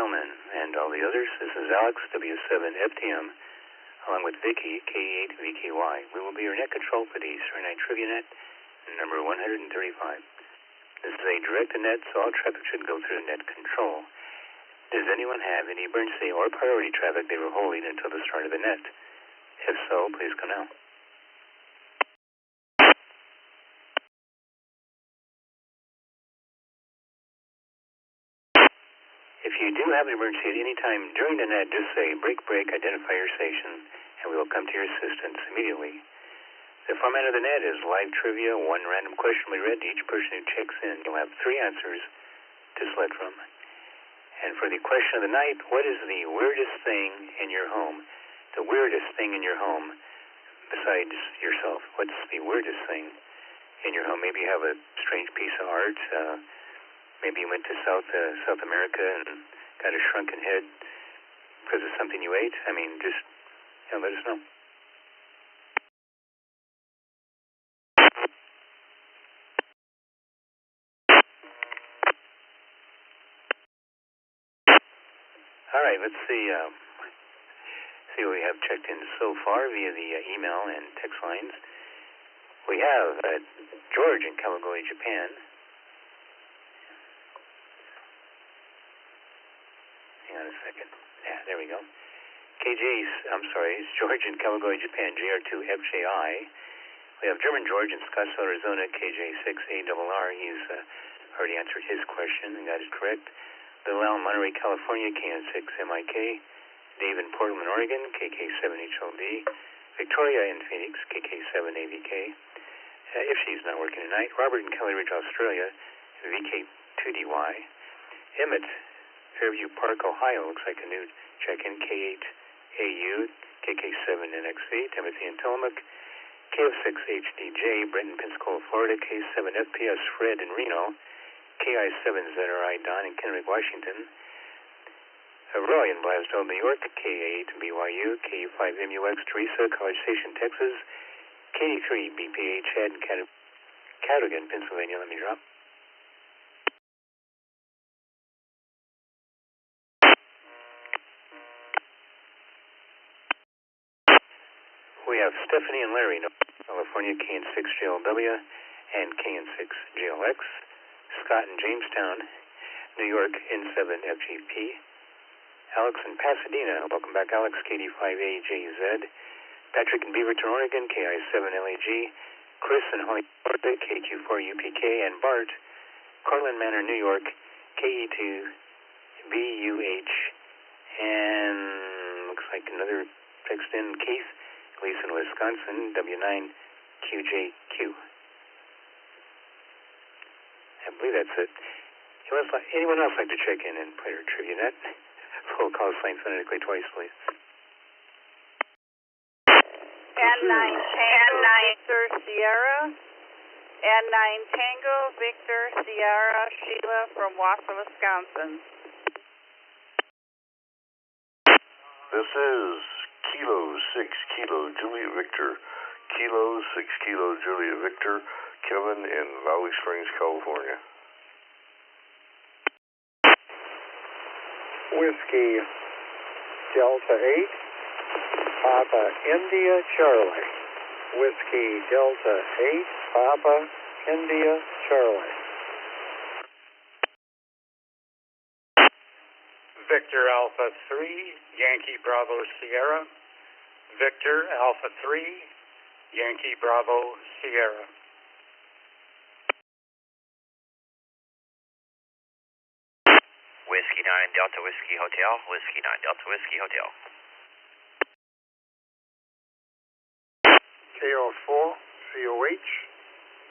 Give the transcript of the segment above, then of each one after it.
Bellman, and all the others. This is Alex, W7FTM, along with Vicky, K8VKY. We will be your net control for the Saturday Night Trivia Net, number 135. This is a direct-to-net, so all traffic should go through net control. Does anyone have any emergency or priority traffic they were holding until the start of the net? If so, please come now. If you do have an emergency at any time during the net, just say break, break, identify your station, and we will come to your assistance immediately. The format of the net is live trivia, one random question will be read to each person who checks in. You'll have 3 answers to select from. And for the question of the night, what is the weirdest thing in your home? The weirdest thing in your home besides yourself. What's the weirdest thing in your home? Maybe you have a strange piece of art. Maybe you went to South America and got a shrunken head because of something you ate. I mean, just let us know. All right, let's see what we have checked in so far via the email and text lines. We have George in Kawagoe, Japan. Hang on a second. Yeah, there we go. It's George in Kawagoe, Japan, JR2FJI. We have German George in Scottsdale, Arizona, KJ6ARR. He's already answered his question, and that is correct. Little Al, Monterey, California, KN6MIK. Dave in Portland, Oregon, KK7HLD. Victoria in Phoenix, KK7AVK. If she's not working tonight. Robert in Kelly Ridge, Australia, VK2DY. Emmett, Fairview Park, Ohio, looks like a new check-in, K8AU, KK7NXV. Timothy in Tillamook, KF6HDJ. Brenton, Pensacola, Florida, K7FPS. Fred in Reno, KI7ZRI. Don in Kennewick, Washington. Roy in Blasdell, New York, K8BYU, K5MUX. Teresa, College Station, Texas, K3BPH. Chad in Cadogan, Pennsylvania. Let me drop. We have Stephanie and Larry, California, KN6JLW and KN6JLX. Scott in Jamestown, New York, N7FGP. Alex in Pasadena, welcome back, Alex, KD5AJZ. Patrick in Beaverton, Oregon, KI7LAG. Chris in Hollywood, Florida, KQ4UPK. And Bart, Cortland Manor, New York, KE2BUH. And looks like another text in, Keith, Gleason, Wisconsin, W9QJQ. I believe that's it. Anyone else like to check in and play our Trivia Net? Full call sign phonetically twice, please. N9 Tango Victor Sierra. N9 Tango Victor Sierra. Sheila from Wausau, Wisconsin. This is Kilo 6 Kilo Juliet Victor. Kilo 6 Kilo Juliet Victor. Kevin in Valley Springs, California. Whiskey Delta 8, Papa India Charlie. Whiskey Delta 8, Papa India Charlie. Victor Alpha 3, Yankee Bravo Sierra. Victor Alpha 3, Yankee Bravo Sierra. Whiskey 9 Delta Whiskey Hotel, Whiskey 9 Delta Whiskey Hotel. KR4, COH,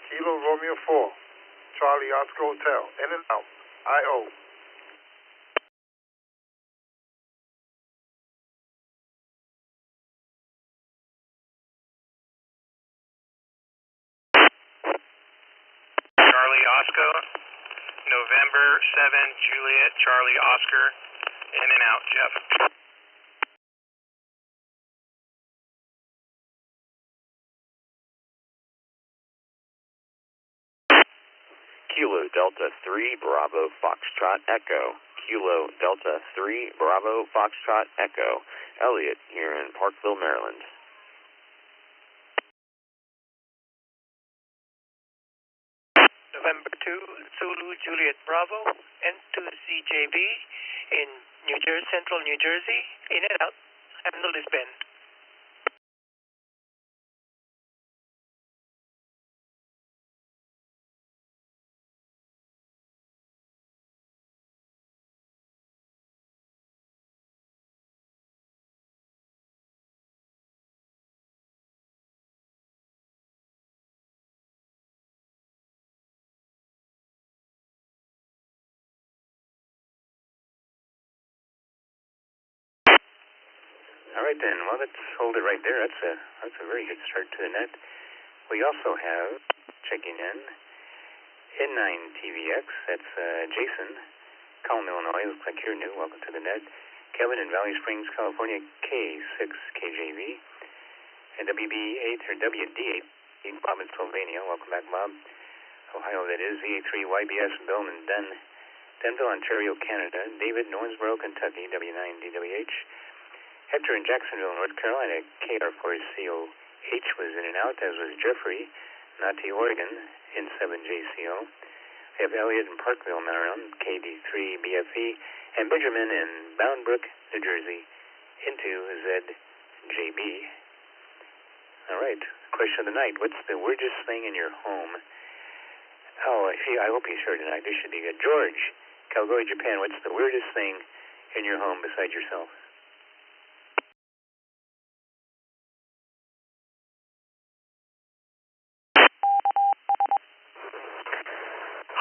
Kilo Romeo 4, Charlie Oscar Hotel, in and out, IO. Charlie Oscar, November 7, Juliet, Charlie Oscar, in and out, Jeff. Kilo Delta 3, Bravo Foxtrot Echo. Kilo Delta 3 Bravo Foxtrot Echo. Elliot here in Parkville, Maryland. November 2, Zulu Juliet Bravo, N2CJB in Central New Jersey, in and out, handle is Ben. All right then. Well, let's hold it right there. That's a very good start to the net. We also have checking in N9TVX. That's Jason, Colin, Illinois. Looks like you're new. Welcome to the net. Kevin in Valley Springs, California, K6KJV. And WB8 or WD8. Bob in Slovenia. Welcome back, Bob. Ohio, that is. VA3YBS, Bill in Denville, Ontario, Canada. David, Owensboro, Kentucky, W9DWH. Hector in Jacksonville, North Carolina, KR4COH was in and out, as was Jeffrey, Nati, Oregon, in 7JCO. We have Elliot in Parkville, Maryland, KD3BFE, and Benjamin in Boundbrook, New Jersey, into ZJB. All right, question of the night. What's the weirdest thing in your home? Oh, I hope he's here tonight. This should be good. George, Calgary, Japan, what's the weirdest thing in your home besides yourself?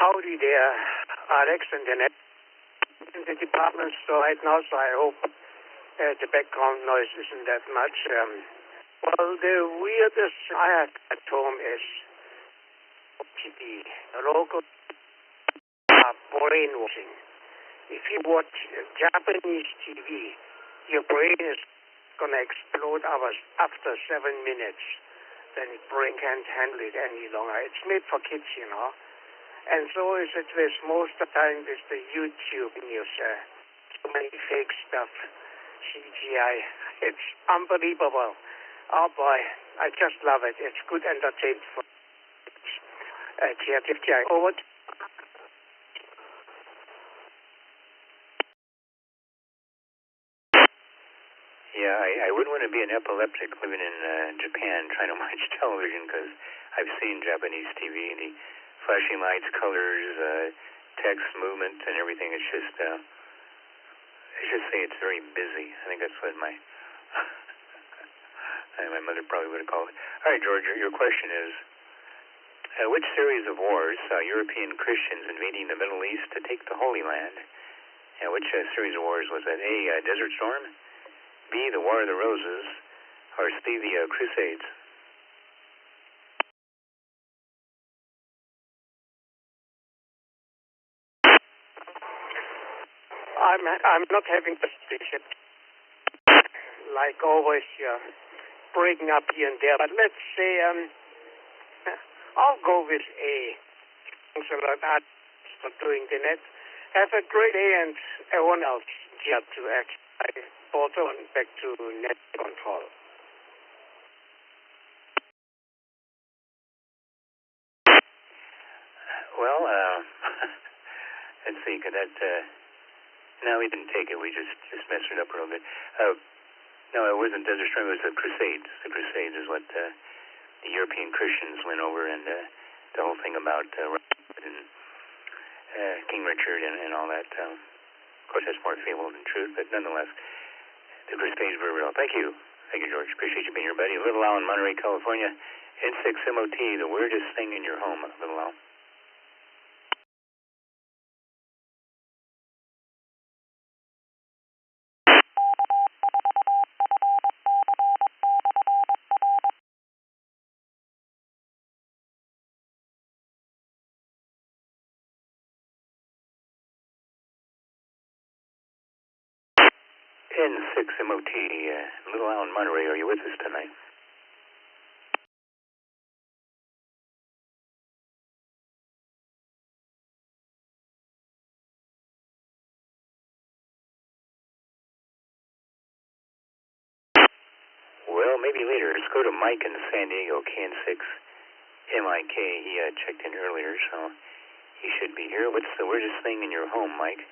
Howdy there, Alex and the net. In the department store right now, so I hope the background noise isn't that much. Well, the weirdest I have at home is TV. The local brainwashing. If you watch Japanese TV, your brain is going to explode hours after 7 minutes. Then your brain can't handle it any longer. It's made for kids, you know. And so is it with most of the time with the YouTube news. So many fake stuff, CGI. It's unbelievable. Oh boy, I just love it. It's good entertainment for creativity. Over to Yeah, I wouldn't want to be an epileptic living in Japan trying to watch television, because I've seen Japanese TV and the flashing lights, colors, text, movement, and everything. It's just, I should say it's very busy. I think that's what my my mother probably would have called it. All right, George, your question is, which series of wars saw European Christians invading the Middle East to take the Holy Land? And which series of wars was that? A, Desert Storm, B, the War of the Roses, or C, the Crusades? I'm not having the station. Like always, breaking up here and there. But let's say, I'll go with A. Thanks a lot for doing the net. Have a great day, and everyone else here to act. I also went back to net control. Well, let's see, could that, no, we didn't take it, we just messed it up a little bit. No, it wasn't Desert Storm, it was the Crusades. The Crusades is what the European Christians went over, and the whole thing about and, King Richard and all that. Of course, that's more fable than truth, but nonetheless, the Crusades were real. Thank you. Thank you, George. Appreciate you being here, buddy. Little Al in Monterey, California. N6MOT, the weirdest thing in your home, Little Al. N6MOT, Little Al in Monterey, are you with us tonight? Well, maybe later. Let's go to Mike in San Diego, KN6 MIK. He checked in earlier, so he should be here. What's the weirdest thing in your home, Mike?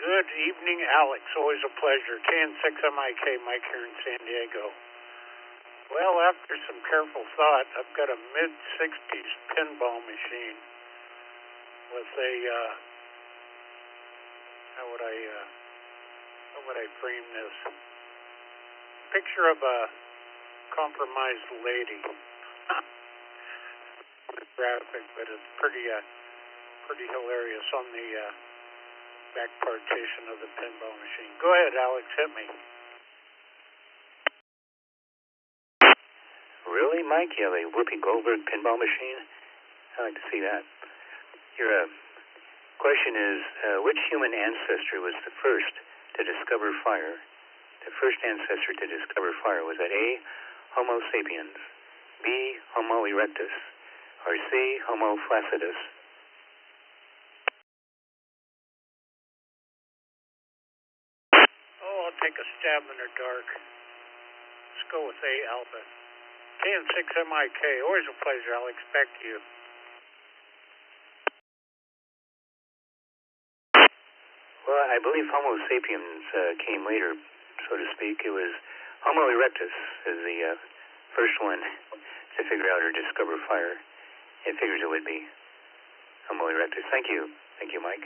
Good evening, Alex. Always a pleasure. KN6 MIK, Mike here in San Diego. Well, after some careful thought, I've got a mid-60s pinball machine with a, how would I frame this? Picture of a compromised lady. Graphic, but it's pretty hilarious on the back partition of the pinball machine. Go ahead, Alex, hit me. Really, Mike? You have a Whoopi Goldberg pinball machine? I'd like to see that. Your question is, which human ancestor was the first to discover fire? The first ancestor to discover fire, was that A, Homo sapiens, B, Homo erectus, or C, Homo flaccidus? Oh, I'll take a stab in the dark. Let's go with A, Alpha. KN6 MIK, always a pleasure. I'll expect you. Well, I believe Homo sapiens came later, so to speak. It was Homo erectus is the first one to figure out or discover fire. It figures it would be Homo erectus. Thank you. Thank you, Mike.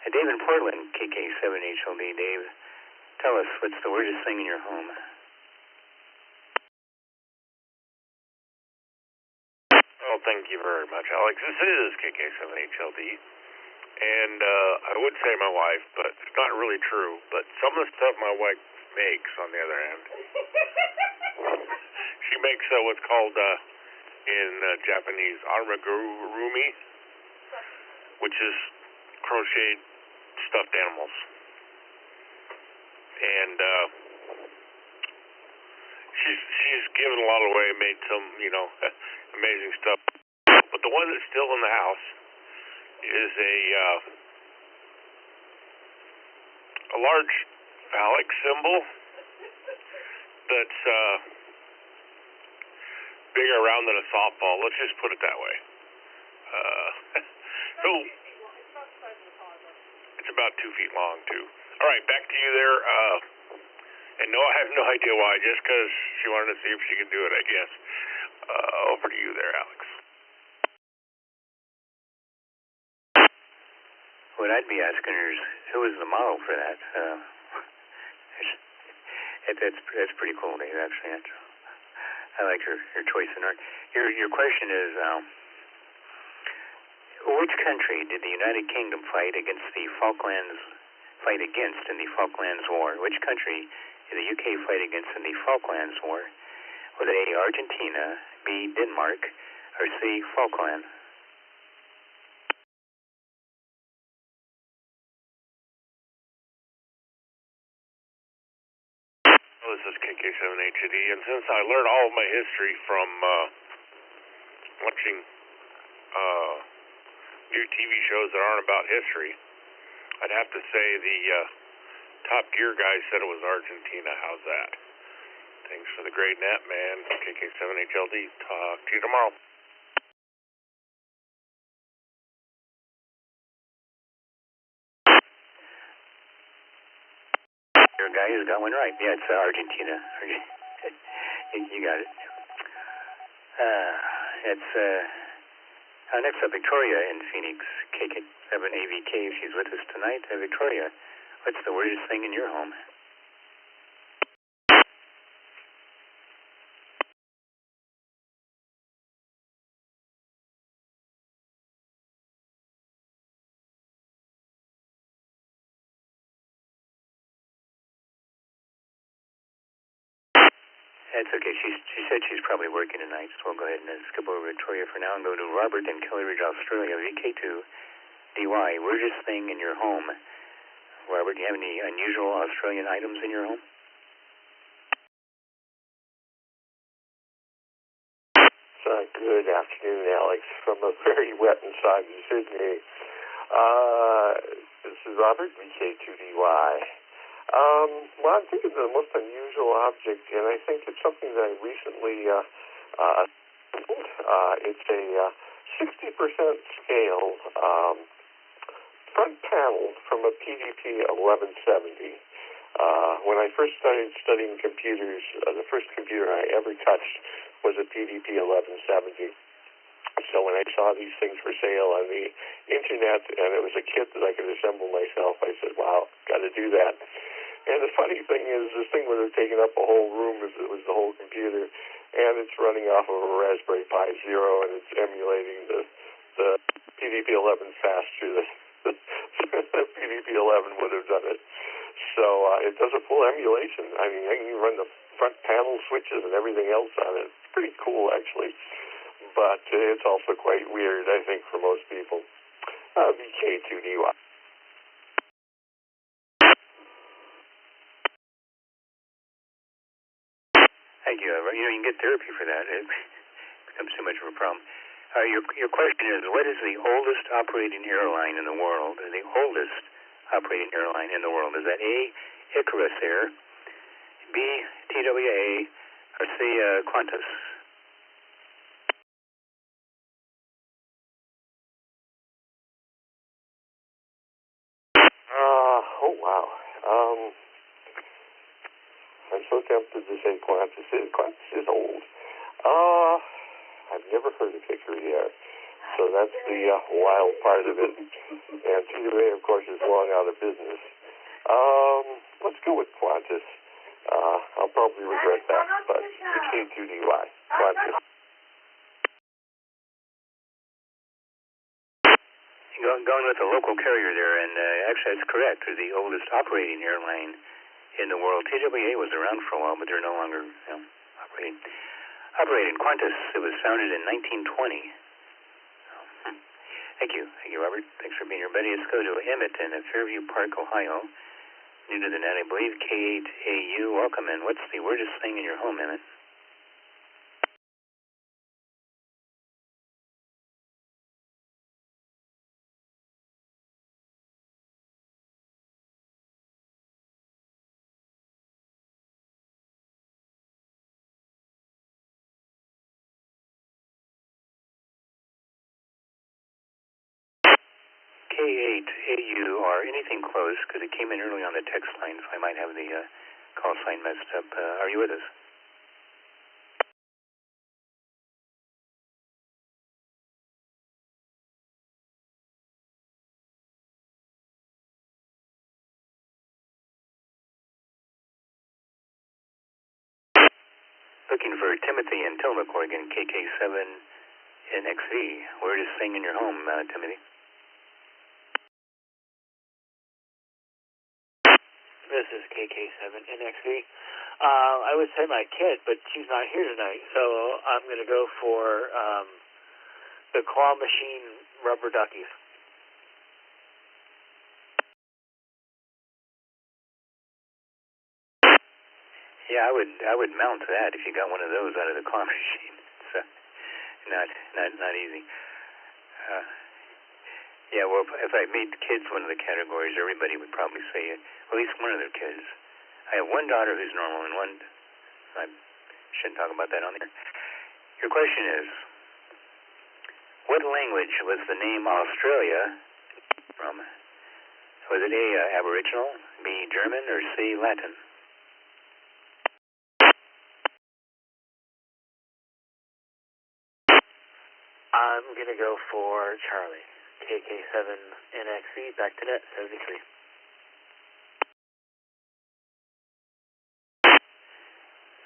Dave in Portland, KK7HLD. Dave, tell us, what's the weirdest thing in your home? Oh, thank you very much, Alex. This is KK7HLD. And I would say my wife, but it's not really true. But some of the stuff my wife makes, on the other hand, she makes what's called, in Japanese, amigurumi, which is crocheted stuffed animals. And she's given a lot away, made some, amazing stuff. But the one that's still in the house is a large phallic symbol that's bigger around than a softball. Let's just put it that way. So it's about 2 feet long, too. All right, back to you there. And no, I have no idea why, just because she wanted to see if she could do it, I guess. Over to you there, Alex. What I'd be asking her is, who was the model for that? That's pretty cool, Dave, actually. I like her choice in art. Your question is, which country did the United Kingdom fight against in the Falklands War? Which country did the UK fight against in the Falklands War? Was it A, Argentina, B, Denmark, or C, Falkland? This is KK7HD, and since I learned all of my history from watching new TV shows that aren't about history, I'd have to say the Top Gear guy said it was Argentina. How's that? Thanks for the great net, man. KK7HLD. Talk to you tomorrow. Your guy has got one right. Yeah, it's Argentina. You got it. It's next up, Victoria in Phoenix, KK7AVK. She's with us tonight. Victoria, what's the weirdest thing in your home? That's okay. She said she's probably working tonight, so we'll go ahead and skip over Victoria for now and go to Robert in Kelly Ridge, Australia, VK2DY. Weirdest thing in your home? Robert, do you have any unusual Australian items in your home? Good afternoon, Alex, from a very wet and soggy Sydney. This is Robert, VK2DY. Well, I'm thinking of the most unusual object, and I think it's something that I recently it's a 60% scale front panel from a PDP 1170. When I first started studying computers, the first computer I ever touched was a PDP 1170. So when I saw these things for sale on the internet, and it was a kit that I could assemble myself, I said, wow, got to do that. And the funny thing is, this thing would have taken up a whole room as it was the whole computer, and it's running off of a Raspberry Pi Zero, and it's emulating the PDP-11 faster than the PDP-11 would have done it. So it does a full emulation. I mean, I can run the front panel switches and everything else on it. It's pretty cool, actually. But it's also quite weird, I think, for most people. VK2DY. Thank you. You know, you can get therapy for that. It becomes too much of a problem. Your question is, what is the oldest operating airline in the world? The oldest operating airline in the world. Is that A, Icarus Air, B, TWA, or C, Qantas? Oh, wow. I'm so tempted to say Qantas. Qantas is old. I've never heard of Hickory Air. So that's the wild part of it. And TWA, of course, is long out of business. Let's go with Qantas. I'll probably regret that, but the K2DY. Qantas. Going with the local carrier there, and actually that's correct. They're the oldest operating airline in the world. TWA was around for a while, but they're no longer operating. Qantas, it was founded in 1920. Thank you, Robert. Thanks for being here, buddy. Let's go to Emmett in Fairview Park, Ohio. New to the net, I believe. K8AU. Welcome in. What's the weirdest thing in your home, Emmett? K8AU or anything close, because it came in early on the text line, so I might have the call sign messed up. Are you with us? Looking for Timothy in Tillamook, Oregon, KK7NXV. Weirdest thing in your home, Timothy? This is KK7NXV. I would say my kid, but she's not here tonight, so I'm going to go for the claw machine rubber duckies. Yeah, I would mount that if you got one of those out of the claw machine. It's not easy. Yeah, well, if I made kids one of the categories, everybody would probably say at least one of their kids. I have one daughter who's normal and one, I shouldn't talk about that on there. Your question is, what language was the name Australia from? Was it A, Aboriginal, B, German, or C, Latin? I'm going to go for Charlie. KK7NXV, back to net, 73.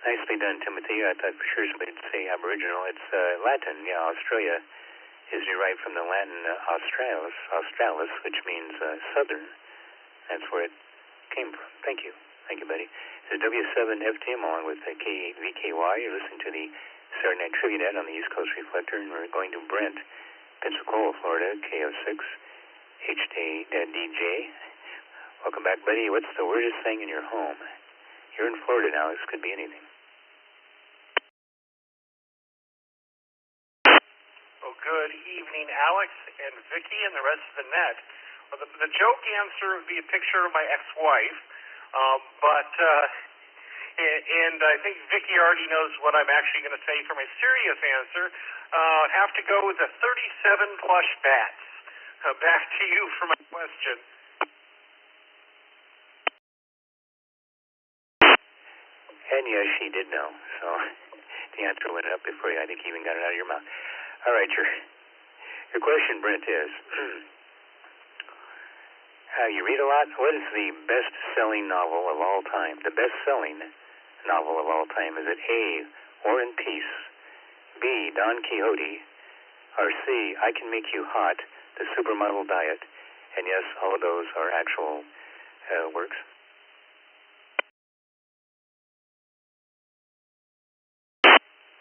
Nicely done, Timothy. I thought for sure somebody would say Aboriginal. It's Latin. Yeah, Australia is derived from the Latin australis, which means southern. That's where it came from. Thank you. Thank you, buddy. It's a W7FTM along with K8VKY. You're listening to the Saturday Night Trivia Net on the East Coast Reflector, and we're going to Brent, Pensacola, Florida, KO6, DJ. Welcome back, buddy. What's the weirdest thing in your home? You're in Florida now. This could be anything. Well, good evening, Alex and Vicky and the rest of the net. Well, the joke answer would be a picture of my ex-wife. And I think Vicky already knows what I'm actually going to say for my serious answer. Have to go with the 37 plush bats. Back to you for my question. And yes, she did know. So the answer went up before I think you even got it out of your mouth. All right, your question, Brent, is you read a lot. What is the best-selling novel of all time? The best-selling novel of all time. Is it A, War and Peace, B, Don Quixote, or C, I Can Make You Hot, The Supermodel Diet? And yes, all of those are actual works.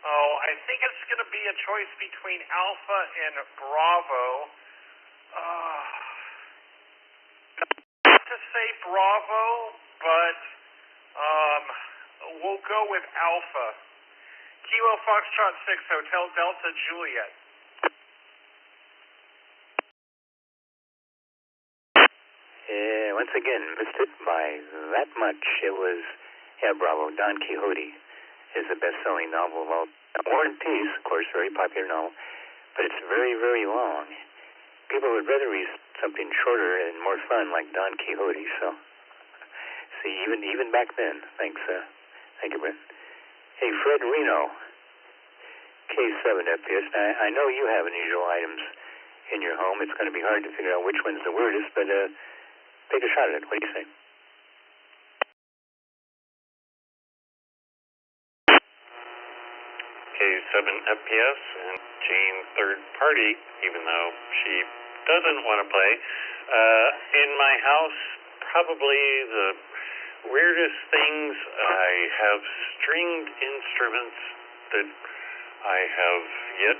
Oh, I think it's going to be a choice between Alpha and Bravo. Not to say Bravo, but we'll go with Alpha. Kilo Foxtrot 6, Hotel Delta Juliet. Once again, missed it by that much. It was, Bravo, Don Quixote is the best-selling novel of all time. War and Peace, of course, very popular novel, but it's very, very long. People would rather read something shorter and more fun like Don Quixote, so see, even back then. Thank you, Brent. Hey, Fred Reno, K7 FPS. Now, I know you have unusual items in your home. It's going to be hard to figure out which one's the weirdest, but take a shot at it. What do you say? K7 FPS and Jane third party, even though she doesn't want to play. In my house, probably the weirdest things, I have stringed instruments that I have yet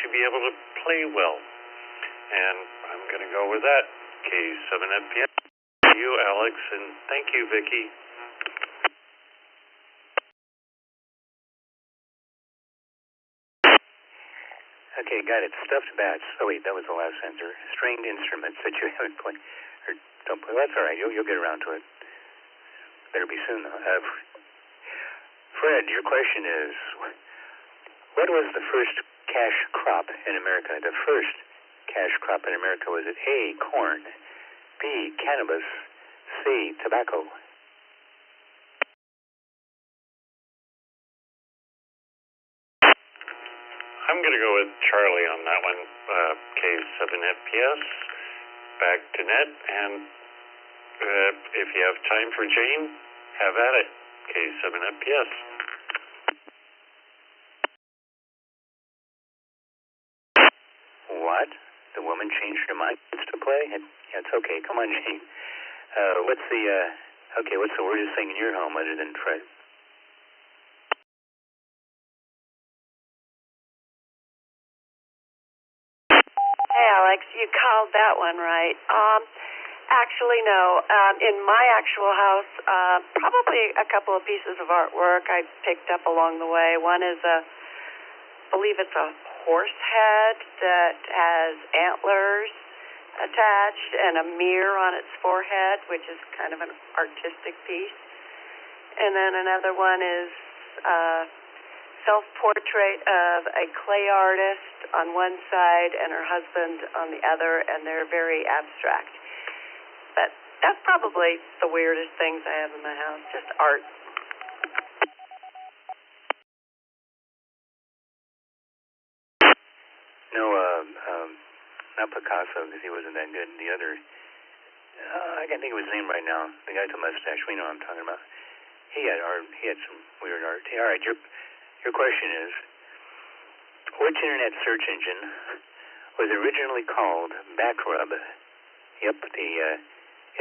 to be able to play well. And I'm going to go with that. K7 FPS. Thank you, Alex, and thank you, Vicky. Okay, got it. Stuffed bats. Oh, wait, that was the last answer. Stringed instruments that you haven't played or don't play. Well, that's all right. You'll get around to it. Better be soon, though. Fred, your question is, what was the first cash crop in America? The first cash crop in America, was it A, corn, B, cannabis, C, tobacco? I'm going to go with Charlie on that one. K7 FPS, back to net, and if you have time for Jane, have at it. K7 FPS. What? The woman changed her mind to play? Yeah, it's okay. Come on, Jane. What's the weirdest thing in your home other than Fred? Hey, Alex, you called that one right. Actually, no. In my actual house, probably a couple of pieces of artwork I picked up along the way. One is I believe it's a horse head that has antlers attached and a mirror on its forehead, which is kind of an artistic piece. And then another one is self-portrait of a clay artist on one side and her husband on the other, and they're very abstract. But that's probably the weirdest things I have in my house, just art. No, not Picasso, because he wasn't that good. The other, I can't think of his name right now. The guy with the mustache, we know what I'm talking about. He had some weird art. All right, your question is, which internet search engine was originally called Backrub? Yep, the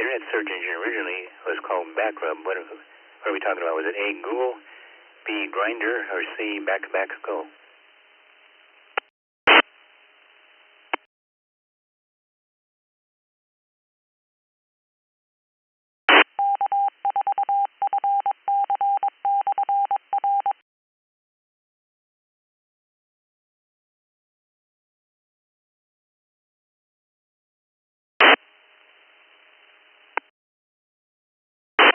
internet search engine originally was called Backrub. What are we talking about? Was it A, Google, B, Grindr, or C, Go?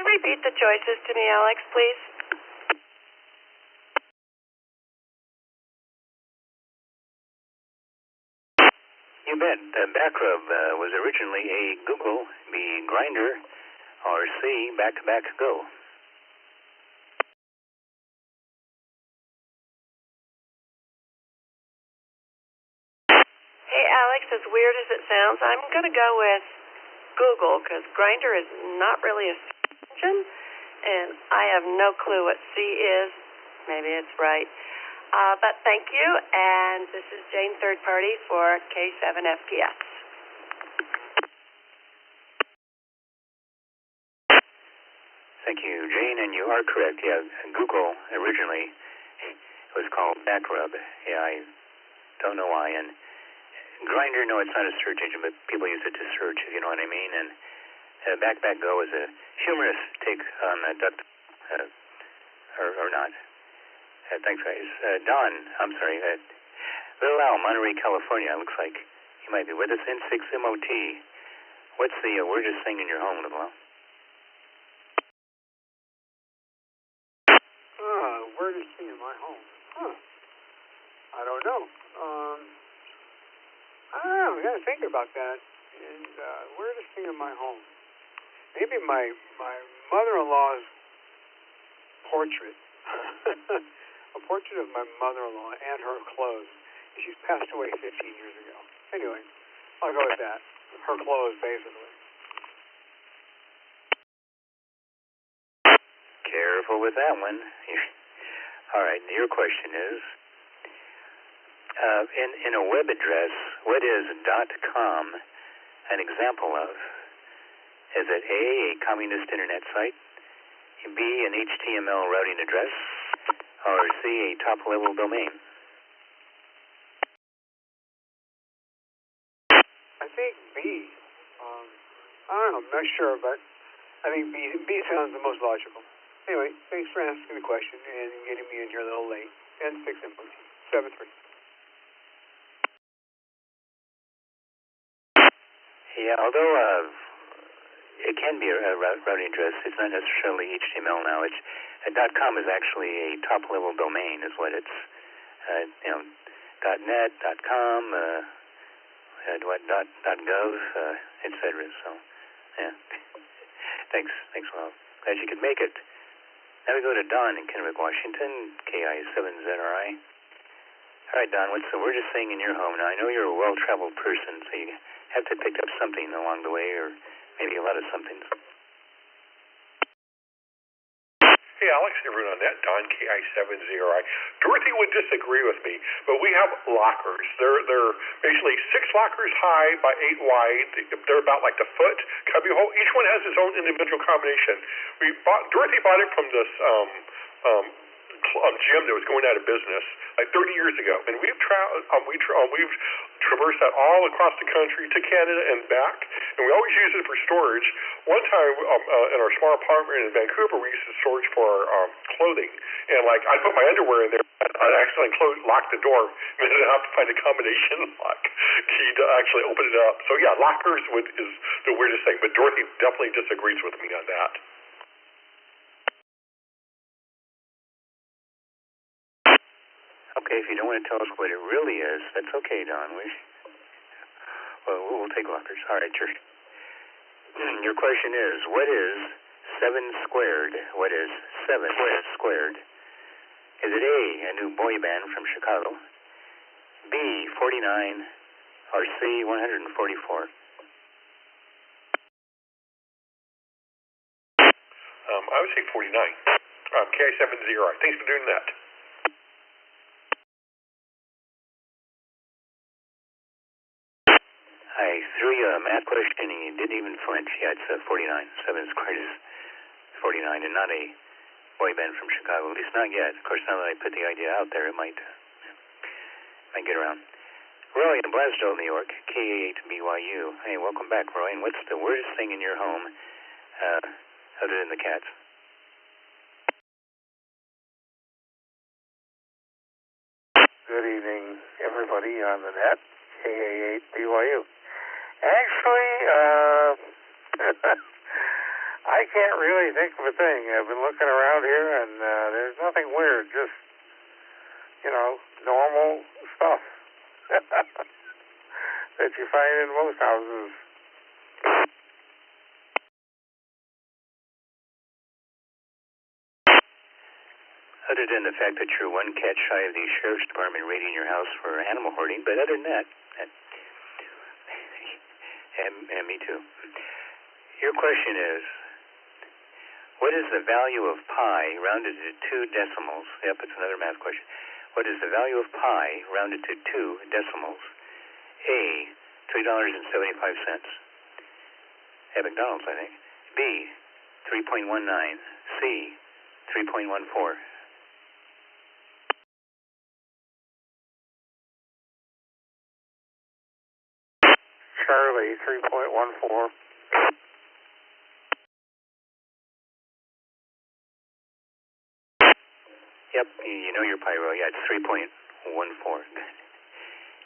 repeat the choices to me, Alex, please? You bet. Back rub was originally A, Google, B, Grinder, or C, back-to-back go. Hey, Alex, as weird as it sounds, I'm going to go with Google because Grinder is not really a search engine, and I have no clue what C is. Maybe it's right. But thank you, and this is Jane, third party for K7FPS. Thank you, Jane, and you are correct. Yeah, Google originally was called Backrub. Yeah, I don't know why. And Grinder, no, it's not a search engine, but people use it to search, if you know what I mean. And Back Go is a humorous take on duck, or not. Thanks, guys. Don, I'm sorry. Little Al, Monterey, California. Looks like you might be with us. N6MOT. What's the weirdest thing in your home, Little Al? Weirdest thing in my home? I don't know. I don't know. I got to think about that. And weirdest thing in my home? Maybe my mother-in-law's portrait. A portrait of my mother-in-law and her clothes. She's passed away 15 years ago. Anyway, I'll go with that. Her clothes, basically. Careful with that one. All right, your question is, in a web address, what is .com an example of? Is it A, a communist internet site, B, an HTML routing address, or C, a top-level domain? I think B. I don't know, I'm not sure, but I think B sounds the most logical. Anyway, thanks for asking the question and getting me in here a little late. N6MOT, 7-3. Yeah, although it can be a routing address, it's not necessarily HTML now. It's .com is actually a top-level domain, is what it's. .net, .com, .gov, etc. So, yeah. Thanks a lot. Glad you could make it. Now we go to Don in Kennewick, Washington, KI7ZRI. All right, Don, what's the weirdest thing in your home? Now, I know you're a well-traveled person, so you have to pick up something along the way, or maybe a lot of somethings. Hey, Alex, everyone on that, Don, KI7ZRI. Dorothy would disagree with me, but we have lockers. They're basically 6 lockers high by 8 wide. They're about like the foot cubby hole. Each one has its own individual combination. Dorothy bought it from this gym that was going out of business like 30 years ago, and we've traversed that all across the country to Canada and back, and we always use it for storage. One time in our small apartment in Vancouver, we used it storage for our clothing, and like I put my underwear in there, I accidentally locked the door, and then I have to find a combination lock key to actually open it up. So yeah, lockers is the weirdest thing, but Dorothy definitely disagrees with me on that. Okay, if you don't want to tell us what it really is, that's okay, Don. We'll take lockers. All right, sure. Your question is, what is 7 squared? What is 7 squared? Is it A, a new boy band from Chicago, B, 49, or C, 144? I would say 49. KI7ZRI. Thanks for doing that. I threw you a math question and you didn't even flinch. Yeah, it's 49. 7 squared is 49 and not a boy band from Chicago, at least not yet. Of course, now that I put the idea out there, it might get around. Roy in Blasdell, New York, KA8BYU. Hey, welcome back, Roy. And what's the weirdest thing in your home other than the cats? Good evening, everybody on the net, KA8BYU. Actually, I can't really think of a thing. I've been looking around here, and there's nothing weird. Just, normal stuff that you find in most houses. Other than the fact that you're one cat shy of the sheriff's department raiding your house for animal hoarding, but other than that, and me too. Your question is, what is the value of pi rounded to 2 decimals? Yep, it's another math question. What is the value of pi rounded to 2 decimals? A, $3.75 at McDonald's, I think. B, 3.19. C, 3.14. Charlie, 3.14. Yep, you know your pyro. Yeah, it's 3.14.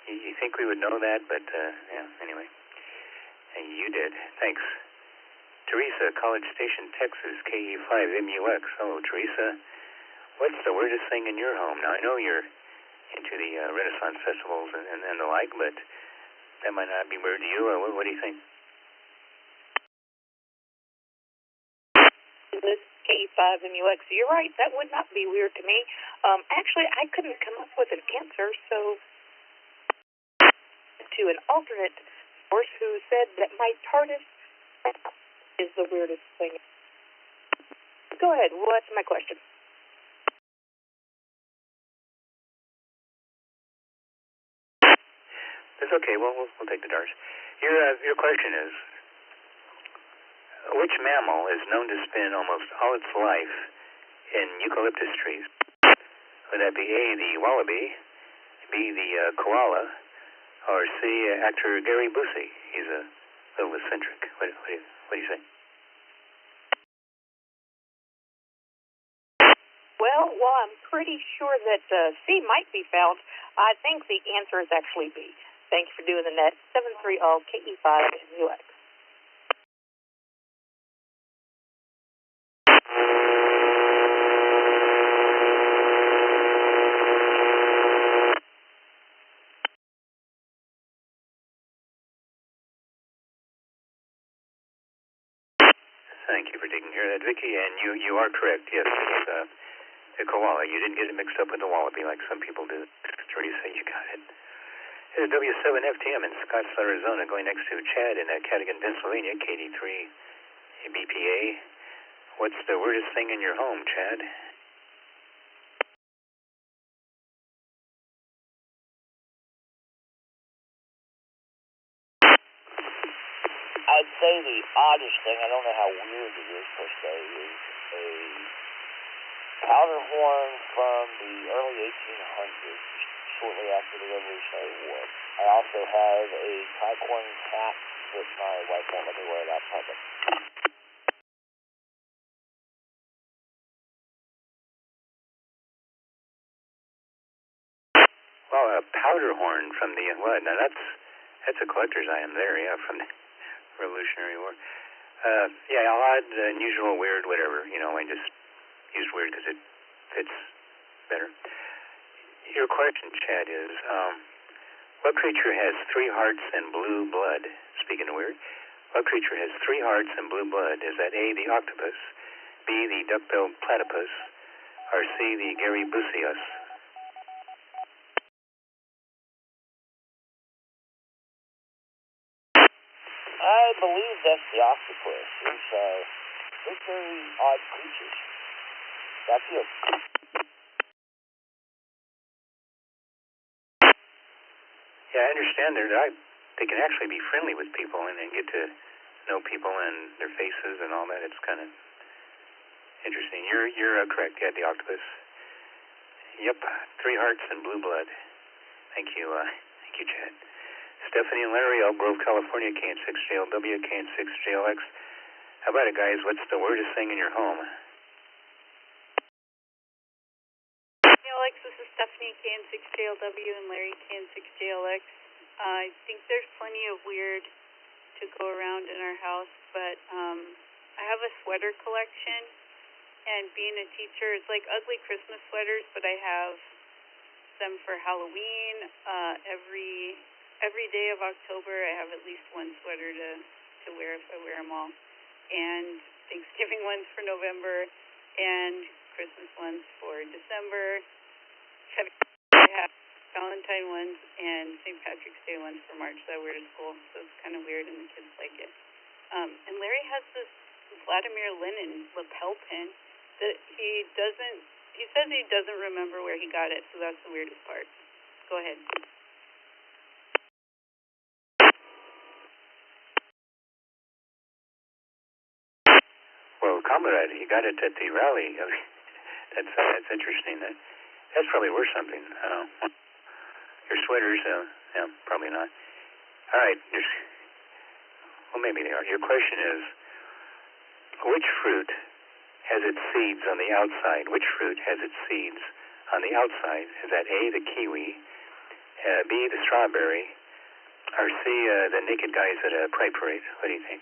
You think we would know that, but yeah, anyway. And you did. Thanks. Teresa, College Station, Texas, KE5MUX. Oh, Teresa, what's the weirdest thing in your home? Now, I know you're into the Renaissance festivals and the like, but that might not be weird to you. What do you think? This KE5MUX, you're right, that would not be weird to me. Actually, I couldn't come up with an answer, so to an alternate source who said that my TARDIS is the weirdest thing. Go ahead, what's my question? It's okay, we'll take the darts. Your question is, which mammal is known to spend almost all its life in eucalyptus trees? Would that be A, the wallaby, B, the koala, or C, actor Gary Busey? He's a little eccentric. What do you say? Well, I'm pretty sure that C might be found. I think the answer is actually B. Thank you for doing the net. 730 KE5UX. Thank you for taking care of that, Vicky. And you are correct. Yes, it's the koala. You didn't get it mixed up with the wallaby like some people do. Teresa, you got it. Here's W7FTM in Scottsdale, Arizona, going next to Chad in Cadigan, Pennsylvania, KD3 BPA. What's the weirdest thing in your home, Chad? I'd say the oddest thing, I don't know how weird it is per se, is a powder horn from the early 1800s, shortly after the Revolutionary War. I also have a tricorn hat that my wife won't let me wear it out public. Well, a powder horn from the what? Now that's a collector's item there, yeah, from the Revolutionary War. Yeah, odd, unusual, weird, whatever. I just used weird because it fits better. Your question, Chad, is what creature has 3 hearts and blue blood? Speaking of weird, what creature has 3 hearts and blue blood? Is that A, the octopus, B, the duck-billed platypus, or C, the Gary Busius? I believe that's the octopus. It's very odd creatures. That's it. Yeah, I understand they can actually be friendly with people and get to know people and their faces and all that. It's kind of interesting. You're correct. Yeah, the octopus. Yep, 3 hearts and blue blood. Thank you, Chad. Stephanie and Larry, Elk Grove, California, KN6JLW, KN6JLX. How about it, guys? What's the weirdest thing in your home? Alex, this is Stephanie, KN6JLW, and Larry, KN6JLX. I think there's plenty of weird to go around in our house, but I have a sweater collection, and being a teacher, it's like ugly Christmas sweaters, but I have them for Halloween. Every day of October, I have at least one sweater to wear if I wear them all, and Thanksgiving ones for November, and Christmas ones for December. I have Valentine ones and St. Patrick's Day ones for March that I wear to school, so it's kind of weird, and the kids like it. And Larry has this Vladimir Lenin lapel pin that he says he doesn't remember where he got it, so that's the weirdest part. Go ahead. Well, comrade, he got it at the rally. That's interesting. That's probably worth something. I don't know. Your sweaters, yeah, probably not. All right. Well, maybe they are. Your question is, which fruit has its seeds on the outside? Which fruit has its seeds on the outside? Is that A, the kiwi, B, the strawberry, or C, the naked guys at a pride parade? What do you think?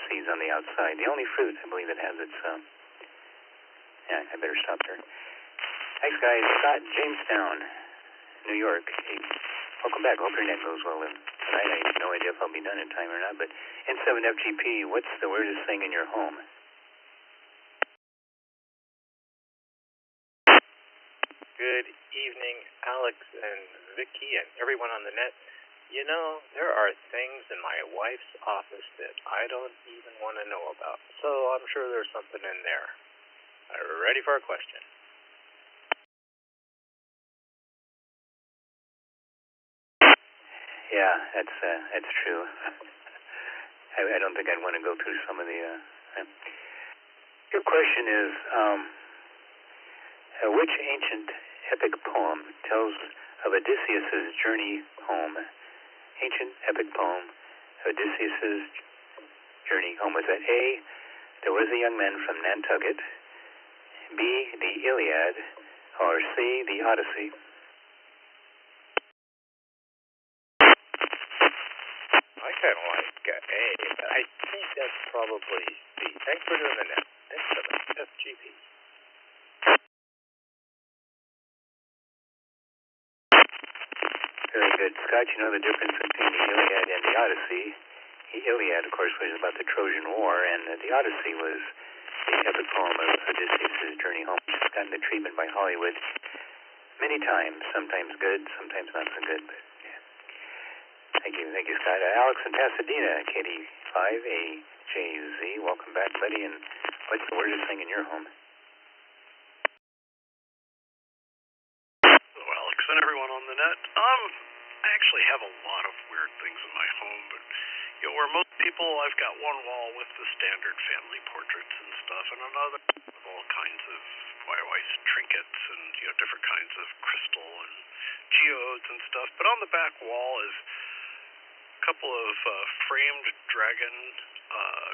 Seeds on the outside. The only fruit, I believe, that has its, yeah, I better stop there. Thanks, guys. Scott, Jamestown, New York. Hey, welcome back. Hope your net goes well tonight. I have no idea if I'll be done in time or not, but N7FGP, what's the weirdest thing in your home? Good evening, Alex and Vicky and everyone on the net. You know, there are things in my wife's office that I don't even want to know about, so I'm sure there's something in there. Ready for a question? Yeah, that's true. I don't think I'd want to go through some of the. Your question is, which ancient epic poem tells of Odysseus's journey home? Ancient epic poem, Odysseus's journey home. Was that A, there was a young man from Nantucket, B, the Iliad, or C, the Odyssey? I kind of like A. I think that's probably B. Thanks for doing the net. N7FGP. Very good. Scott, you know the difference between the Iliad and the Odyssey. The Iliad, of course, was about the Trojan War, and the Odyssey was the epic poem of Odysseus' journey home, which has gotten the treatment by Hollywood many times, sometimes good, sometimes not so good. But yeah. Thank you, Scott. Alex in Pasadena, KD5AJZ. Welcome back, buddy. And what's the weirdest thing in your home? Hello, Alex and everyone on the net. I actually have a lot of weird things in my home, but where most people, I've got one wall with the standard family portraits and stuff, and another with all kinds of wise trinkets and different kinds of crystal and geodes and stuff. But on the back wall is a couple of framed dragon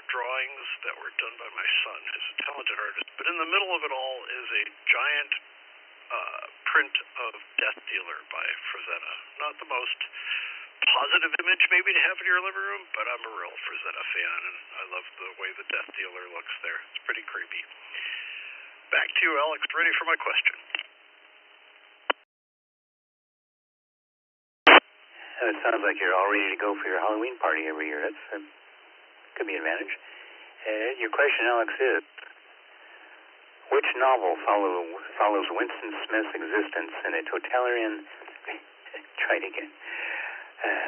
drawings that were done by my son, who's a talented artist. But in the middle of it all is a giant print of Death Dealer by Frazetta. Not the most positive image maybe to have in your living room, but I'm a real Frazetta fan, and I love the way the Death Dealer looks there. It's pretty creepy. Back to you, Alex. Ready for my question. It sounds like you're all ready to go for your Halloween party every year. That's could be an advantage. Your question, Alex, is which novel follows Winston Smith's existence in a totalitarian... Try it again.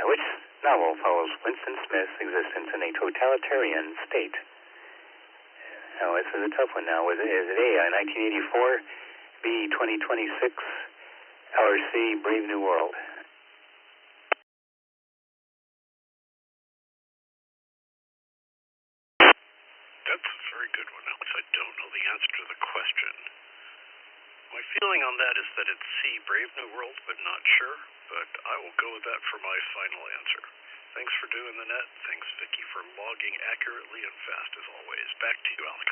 Which novel follows Winston Smith's existence in a totalitarian state? Oh, this is a tough one now. Is it A, 1984, B, 2026, or C, Brave New World? That's a very good one, Alex. I don't know the answer to the question. My feeling on that is that it's C, Brave New World, but not sure. But I will go with that for my final answer. Thanks for doing the net. Thanks, Vicky, for logging accurately and fast as always. Back to you, Alex.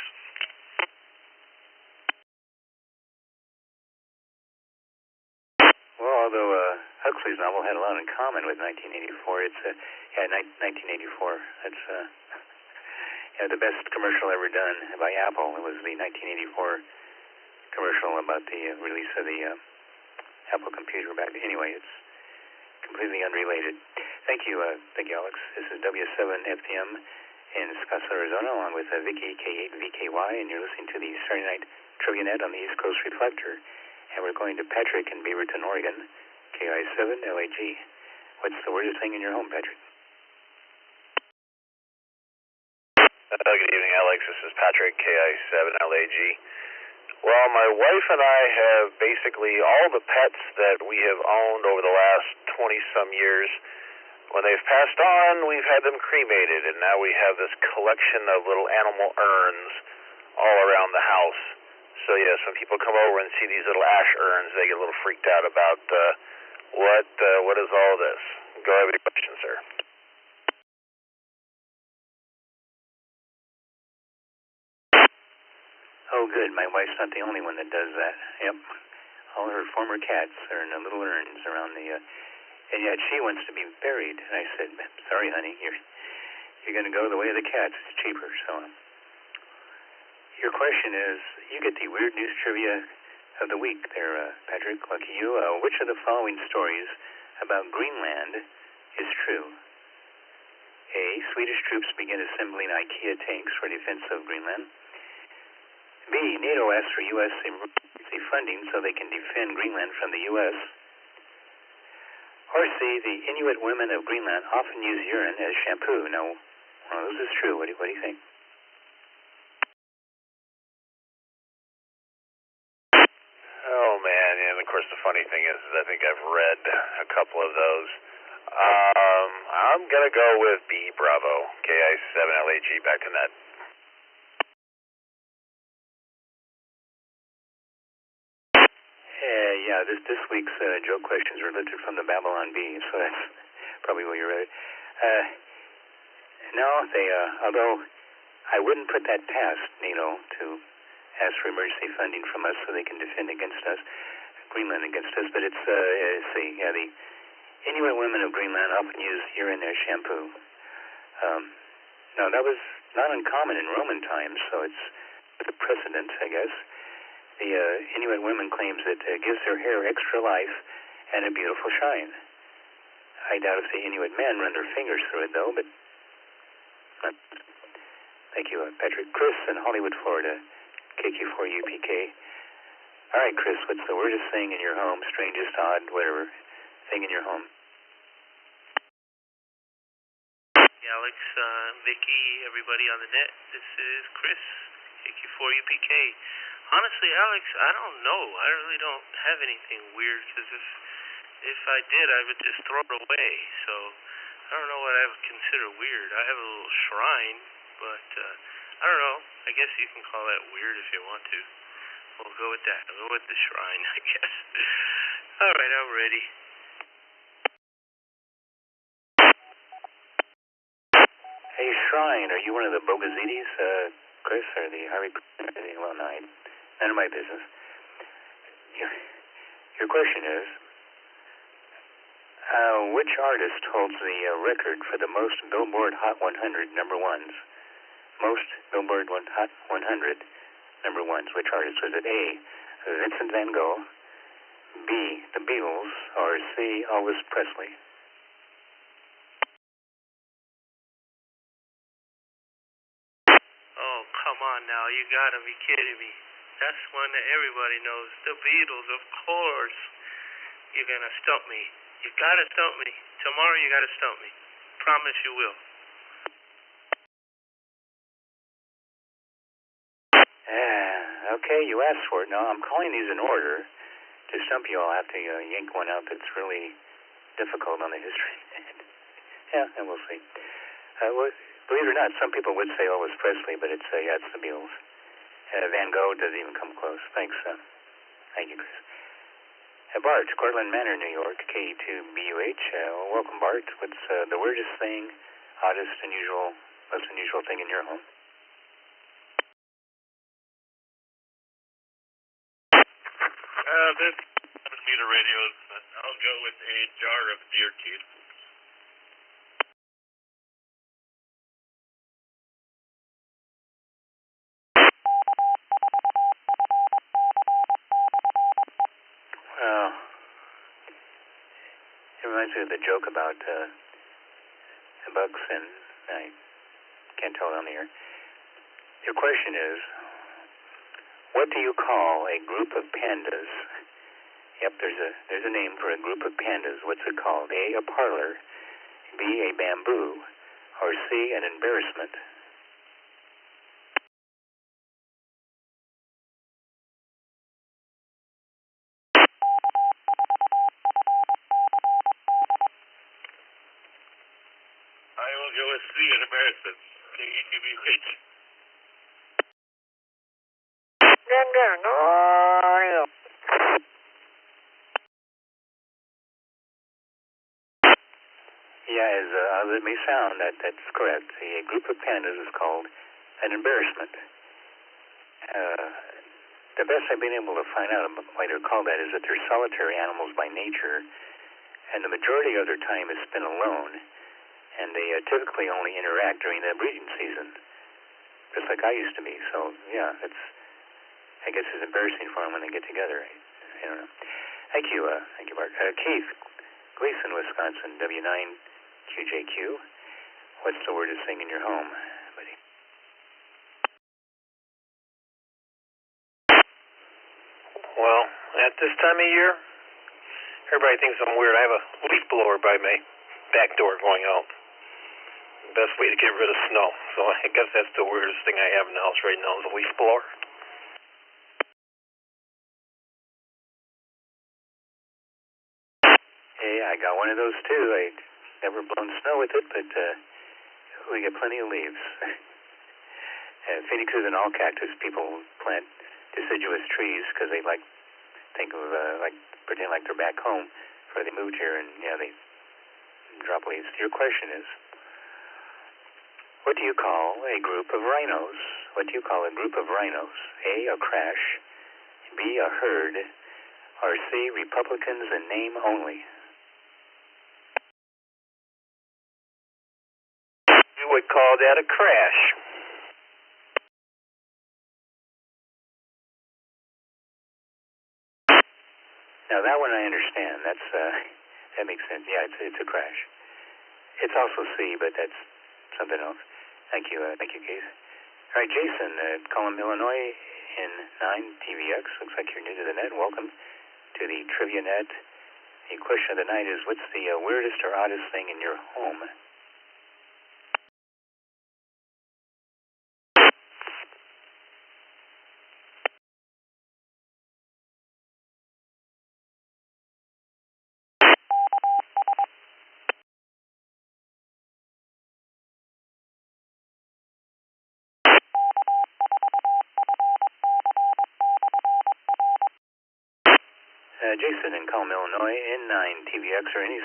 Well, although Huxley's novel had a lot in common with 1984, it's 1984. That's the best commercial ever done by Apple. It was the 1984 commercial about the release of the Apple computer back. Anyway, it's completely unrelated. Thank you, Alex. This is W7FPM in Scottsdale, Arizona, along with Vicky, K8VKY, and you're listening to the Saturday Night Trivia Net on the East Coast Reflector. And we're going to Patrick in Beaverton, Oregon, KI7LAG. What's the weirdest thing in your home, Patrick? Good evening, Alex. This is Patrick, KI7LAG. Well, my wife and I have basically all the pets that we have owned over the last 20-some years. When they've passed on, we've had them cremated, and now we have this collection of little animal urns all around the house. So, yes, when people come over and see these little ash urns, they get a little freaked out about what is all this? Go ahead with your question, sir. Oh, good. My wife's not the only one that does that. Yep. All her former cats are in little urns around the, and yet she wants to be buried. And I said, sorry, honey, you're going to go the way of the cats. It's cheaper. So, your question is, you get the weird news trivia of the week there, Patrick. Lucky you. Which of the following stories about Greenland is true? A, Swedish troops begin assembling IKEA tanks for defense of Greenland. B, NATO asks for U.S. emergency funding so they can defend Greenland from the U.S. Or C, the Inuit women of Greenland often use urine as shampoo. Now, one of those is true. What do you think? Oh, man, and of course the funny thing is I think I've read a couple of those. I'm going to go with B, Bravo, KI7LAG, back to net. Yeah, this week's joke questions are lifted from the Babylon Bee, so that's probably where you read it. No, although I wouldn't put that past NATO to ask for emergency funding from us so they can defend against us, Greenland against us, but it's, the Inuit women of Greenland often use urine as shampoo. Now, that was not uncommon in Roman times, so it's the precedent, I guess. The Inuit women claims that gives their hair extra life and a beautiful shine. I doubt if the Inuit men run their fingers through it, though, but thank you, Patrick. Chris in Hollywood, Florida, KQ4UPK. All right, Chris, what's the weirdest thing in your home, strangest, odd, whatever thing in your home? Alex, Vicky, everybody on the net, this is Chris, KQ4UPK. Honestly, Alex, I don't know. I really don't have anything weird, because if I did, I would just throw it away. So I don't know what I would consider weird. I have a little shrine, but I don't know. I guess you can call that weird if you want to. We'll go with that. I'll go with the shrine, I guess. All right, I'm ready. Hey, shrine, are you one of the Bogazides, Chris, or the Harvey? Well, no, none of my business. Your question is, which artist holds the record for the most Billboard Hot 100 number ones? Most Billboard Hot 100 number ones. Which artist? Was it A, Vincent van Gogh, B, the Beatles, or C, Elvis Presley? Oh, come on now. You gotta be kidding me. That's one that everybody knows. The Beatles, of course. You're gonna stump me. You gotta stump me. Tomorrow you gotta stump me. Promise you will. Okay, you asked for it. Now, I'm calling these in order. To stump you, I'll have to yank one out that's really difficult on the history. Yeah, and we'll see. Believe it or not, some people would say Elvis Presley, but it's the Beatles. Van Gogh doesn't even come close. Thanks. Thank you, Chris. Bart, Cortland Manor, New York, K2BUH. Welcome, Bart. What's the weirdest thing, oddest, unusual, most unusual thing in your home? This meter radios, I'll go with a jar of deer teeth. Well, it reminds me of the joke about bugs, and I can't tell it on the air. Your question is, what do you call a group of pandas? Yep, there's a name for a group of pandas. What's it called? A parlor, B, a bamboo, or C, an embarrassment? I will go with C, an embarrassment. KETBH. Yeah, as it may sound, that's correct. A group of pandas is called an embarrassment. The best I've been able to find out why they're called that is that they're solitary animals by nature, and the majority of their time is spent alone, and they typically only interact during the breeding season, just like I used to be. So, yeah, I guess it's embarrassing for them when they get together. I don't know. Thank you, Bart. Keith, Gleason, Wisconsin, W9QJQ. What's the weirdest thing in your home, buddy? Well, at this time of year, everybody thinks I'm weird. I have a leaf blower by my back door going out. Best way to get rid of snow. So I guess that's the weirdest thing I have in the house right now is a leaf blower. Hey, I got one of those too. I never blown snow with it, but we get plenty of leaves. Phoenix is an all cactus. People plant deciduous trees because they pretend like they're back home before they moved here, and yeah, they drop leaves. Your question is, what do you call a group of rhinos? What do you call a group of rhinos? A crash, B, a herd, or C, Republicans in name only? We would call that a crash. Now that one I understand. That makes sense. Yeah, it's a crash. It's also C, but that's something else. Thank you, Keith. All right, Jason, Colum, Illinois, in 9TVX. Looks like you're new to the net. Welcome to the Trivia Net. The question of the night is, what's the weirdest or oddest thing in your home? Jason in Colum, Illinois, in 9TVX, or any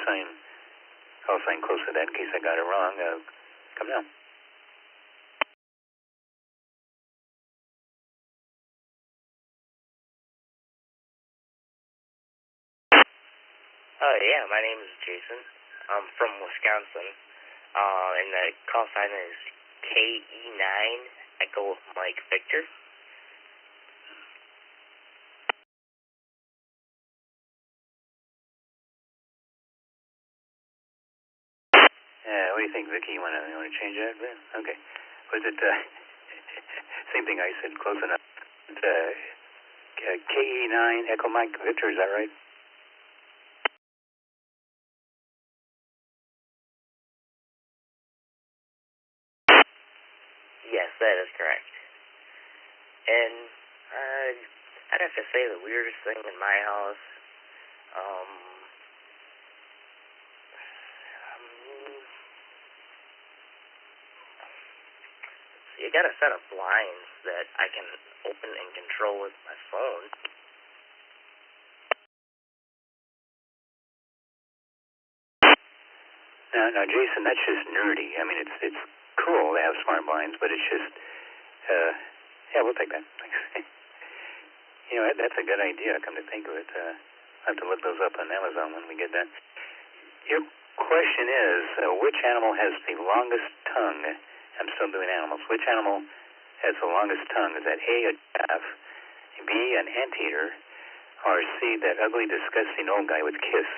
call sign close to that in case I got it wrong. Come now. Yeah, my name is Jason. I'm from Wisconsin, and the call sign is KE9 Echo Mike Victor. What do you think, Vicky? You want to change that? Okay. Was it same thing I said? Close enough. KE9 Echo Mike Victor. Is that right? Yes, that is correct. And I'd have to say the weirdest thing in my house. You got a set of blinds that I can open and control with my phone. Now, Jason, that's just nerdy. I mean, it's cool to have smart blinds, but it's just, yeah, we'll take that. Thanks. That's a good idea, come to think of it. I'll have to look those up on Amazon when we get done. Your question is, which animal has the longest tongue? I'm still doing animals. Which animal has the longest tongue? Is that A, a giraffe, B, an anteater, or C, that ugly, disgusting old guy with Kiss?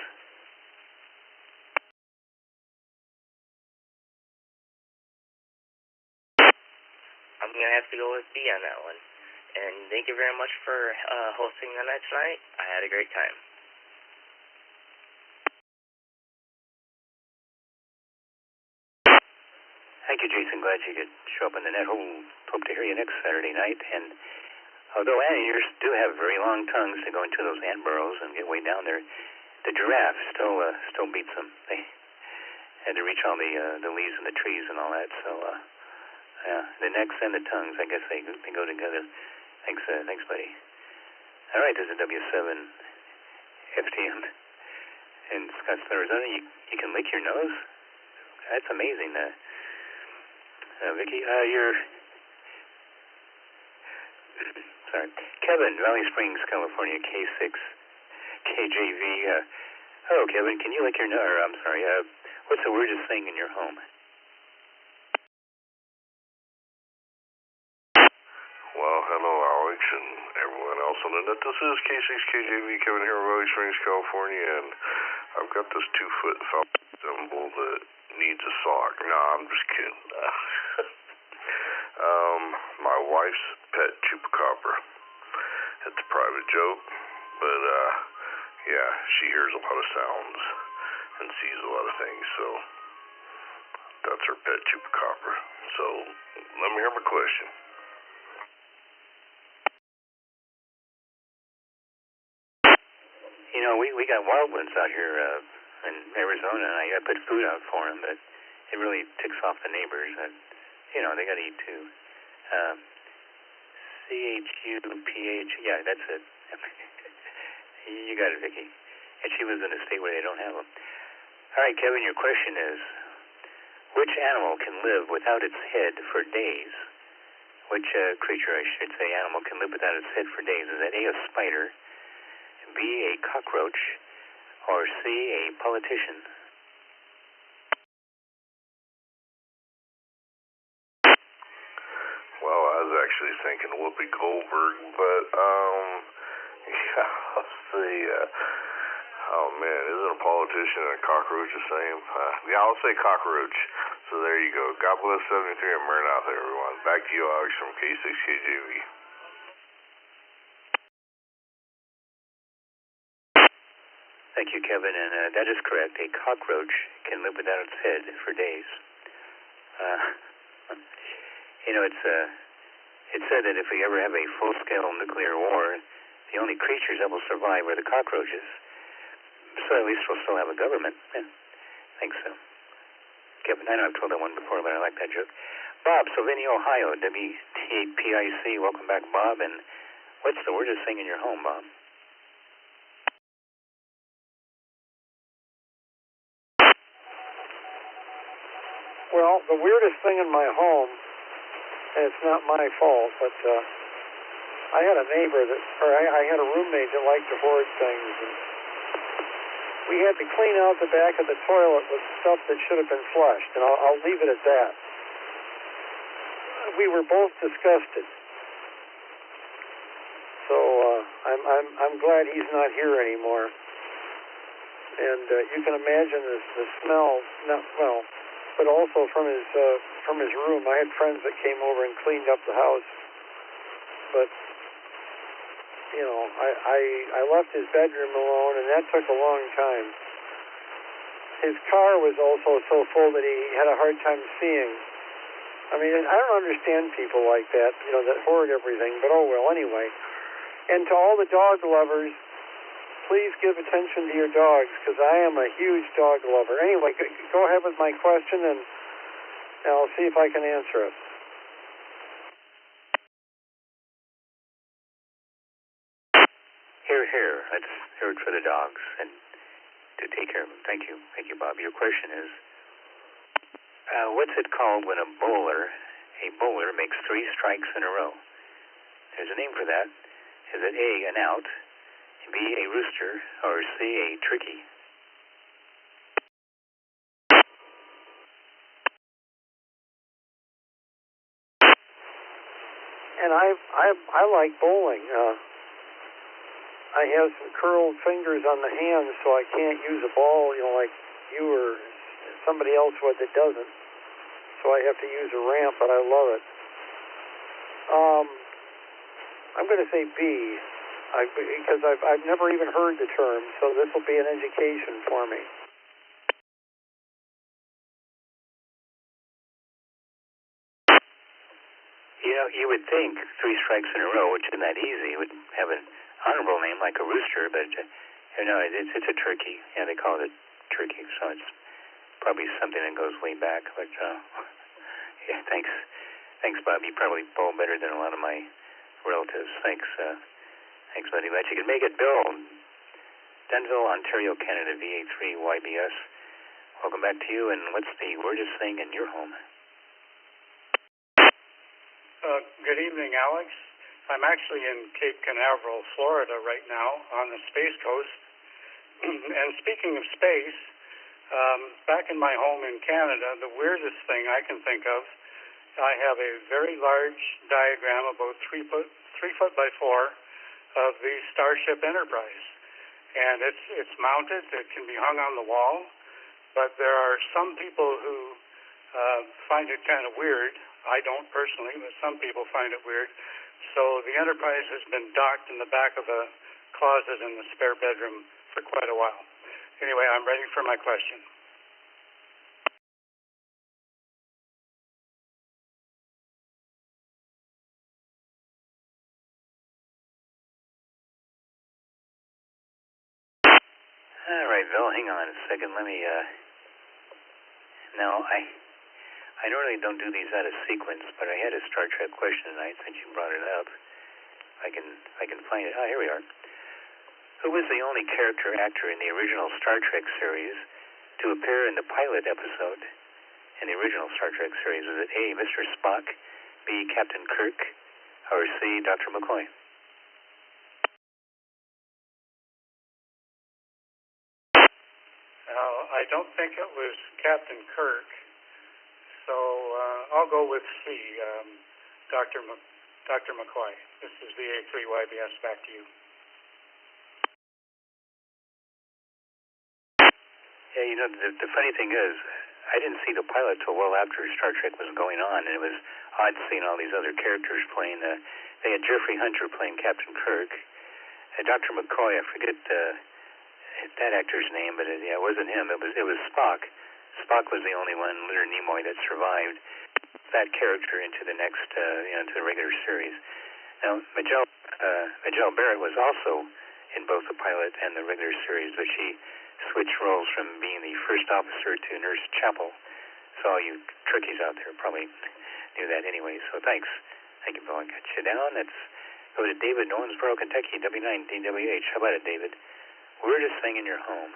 I'm going to have to go with B on that one. And thank you very much for hosting the night tonight. I had a great time. Thank you, Jason. Glad you could show up on the net. Hope to hear you next Saturday night. And although anteaters do have very long tongues to go into those ant burrows and get way down there, the giraffe still beats them. They had to reach all the leaves and the trees and all that. So yeah, the necks and the tongues, I guess they go together. Thanks, buddy. All right, this is W7 FTM in Scottsdale, Arizona. You can lick your nose? That's amazing. Vicky, you're... Sorry. Kevin, Valley Springs, California, K6, KJV. Hello, Kevin. Can you lick your nose? I'm sorry. What's the weirdest thing in your home? Well, hello, Alex, and everyone else on the net. This is K6KJV, Kevin here in Valley Springs, California, and I've got this 2-foot falcon symbol that needs a sock. Nah, I'm just kidding. My wife's pet chupacabra. It's a private joke, but, yeah, she hears a lot of sounds and sees a lot of things, so that's her pet chupacabra. So, let me hear my question. We got wild ones out here in Arizona, and I put food out for them, but it really ticks off the neighbors. And, they got to eat too. CHUPH, yeah, that's it. You got it, Vicky. And she lives in a state where they don't have them. All right, Kevin, your question is, which animal can live without its head for days? Which creature, I should say, animal can live without its head for days? Is that A, a spider, B, a cockroach, or C, a politician? Well, I was actually thinking Whoopi Goldberg, but, yeah, I'll say, oh man, isn't a politician and a cockroach the same? Yeah, I'll say cockroach. So there you go. God bless 73 and Maranatha, everyone. Back to you, Alex, from K6KJV. Thank you, Kevin, and that is correct. A cockroach can live without its head for days. It's said that if we ever have a full-scale nuclear war, the only creatures that will survive are the cockroaches. So at least we'll still have a government. Yeah, I think so. Kevin, I know I've told that one before, but I like that joke. Bob, Sylvania, Ohio, WTPIC. Welcome back, Bob. And what's the weirdest thing in your home, Bob? Well, the weirdest thing in my home, and it's not my fault, but I had a neighbor I had a roommate that liked to hoard things, and we had to clean out the back of the toilet with stuff that should have been flushed, and I'll leave it at that. We were both disgusted. So I'm glad he's not here anymore. And you can imagine the smell, but also from his room. I had friends that came over and cleaned up the house, but I left his bedroom alone, and that took a long time. His car was also so full that he had a hard time seeing. I mean, I don't understand people like that, that hoard everything, but oh well, anyway. And to all the dog lovers, please give attention to your dogs, because I am a huge dog lover. Anyway, go ahead with my question, and I'll see if I can answer it. Here. Let's hear it for the dogs and to take care of them. Thank you, Bob. Your question is, What's it called when a bowler makes 3 strikes in a row? There's a name for that. Is it A, an out, B, a rooster, or C, a turkey? And I like bowling. I have some curled fingers on the hands, so I can't use a ball, like you or somebody else that doesn't. So I have to use a ramp, but I love it. I'm going to say B, because I've never even heard the term, so this will be an education for me. You would think 3 strikes in a row, which isn't that easy, would have an honorable name like a rooster, but no, it's a turkey. Yeah, they call it a turkey, so it's probably something that goes way back. But yeah, thanks, Bob. You probably bowl better than a lot of my relatives. Thanks, buddy. Glad you could make it. Bill, Denville, Ontario, Canada, VA3 YBS. Welcome back to you. And what's the weirdest thing in your home? Good evening, Alex. I'm actually in Cape Canaveral, Florida right now on the Space Coast. And speaking of space, back in my home in Canada, the weirdest thing I can think of, I have a very large diagram, about 3 foot by 4, of the Starship Enterprise. And it's mounted. It can be hung on the wall. But there are some people who find it kind of weird. I don't personally, but some people find it weird. So the Enterprise has been docked in the back of a closet in the spare bedroom for quite a while. Anyway, I'm ready for my question. All right, Bill, hang on a second. Let me, no, I normally don't do these out of sequence, but I had a Star Trek question tonight since you brought it up. I can find it. Here we are. Who was the only character actor in the original Star Trek series to appear in the pilot episode in the original Star Trek series? Was it A, Mr. Spock, B, Captain Kirk, or C, Dr. McCoy? I don't think it was Captain Kirk, so I'll go with C, Dr. McCoy. This is VA3YBS. Back to you. Yeah, the funny thing is, I didn't see the pilot till well after Star Trek was going on, and it was odd seeing all these other characters playing. They had Jeffrey Hunter playing Captain Kirk. Dr. McCoy, I forget that actor's name, but it wasn't him. It was Spock. Spock was the only one, Leonard Nimoy, that survived that character into the next, into the regular series. Now, Majel Barrett was also in both the pilot and the regular series, but she switched roles from being the first officer to Nurse Chapel. So all you Trekkies out there probably knew that anyway. So thanks. Thank you, Bill. I got you down. Let's go to David in Owensboro, Kentucky, W9DWH. How about it, David? Weirdest thing in your home?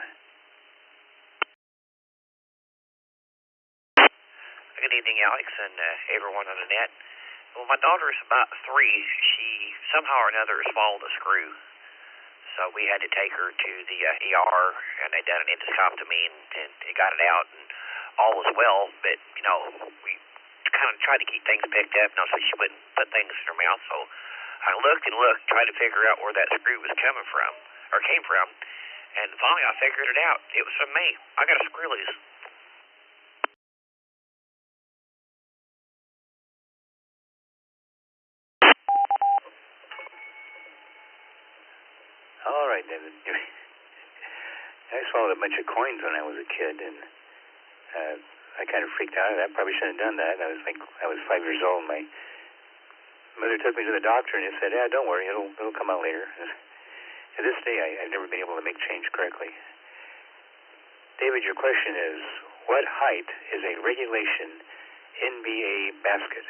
Good evening, Alex, and everyone on the net. Well, my daughter is about 3. She somehow or another has swallowed a screw. So we had to take her to the ER, and they done an endoscopy and got it out, and all was well. But, we kind of tried to keep things picked up, so she wouldn't put things in her mouth. So I looked and looked, tried to figure out where that screw was coming from, or came from. And finally I figured it out. It was from me. I got a screw loose. All right, David. I swallowed a bunch of coins when I was a kid, and I kind of freaked out. I probably shouldn't have done that. I was 5 years old. My mother took me to the doctor, and he said, "Yeah, don't worry, it'll come out later." To this day, I've never been able to make change correctly. David, your question is, what height is a regulation NBA basket?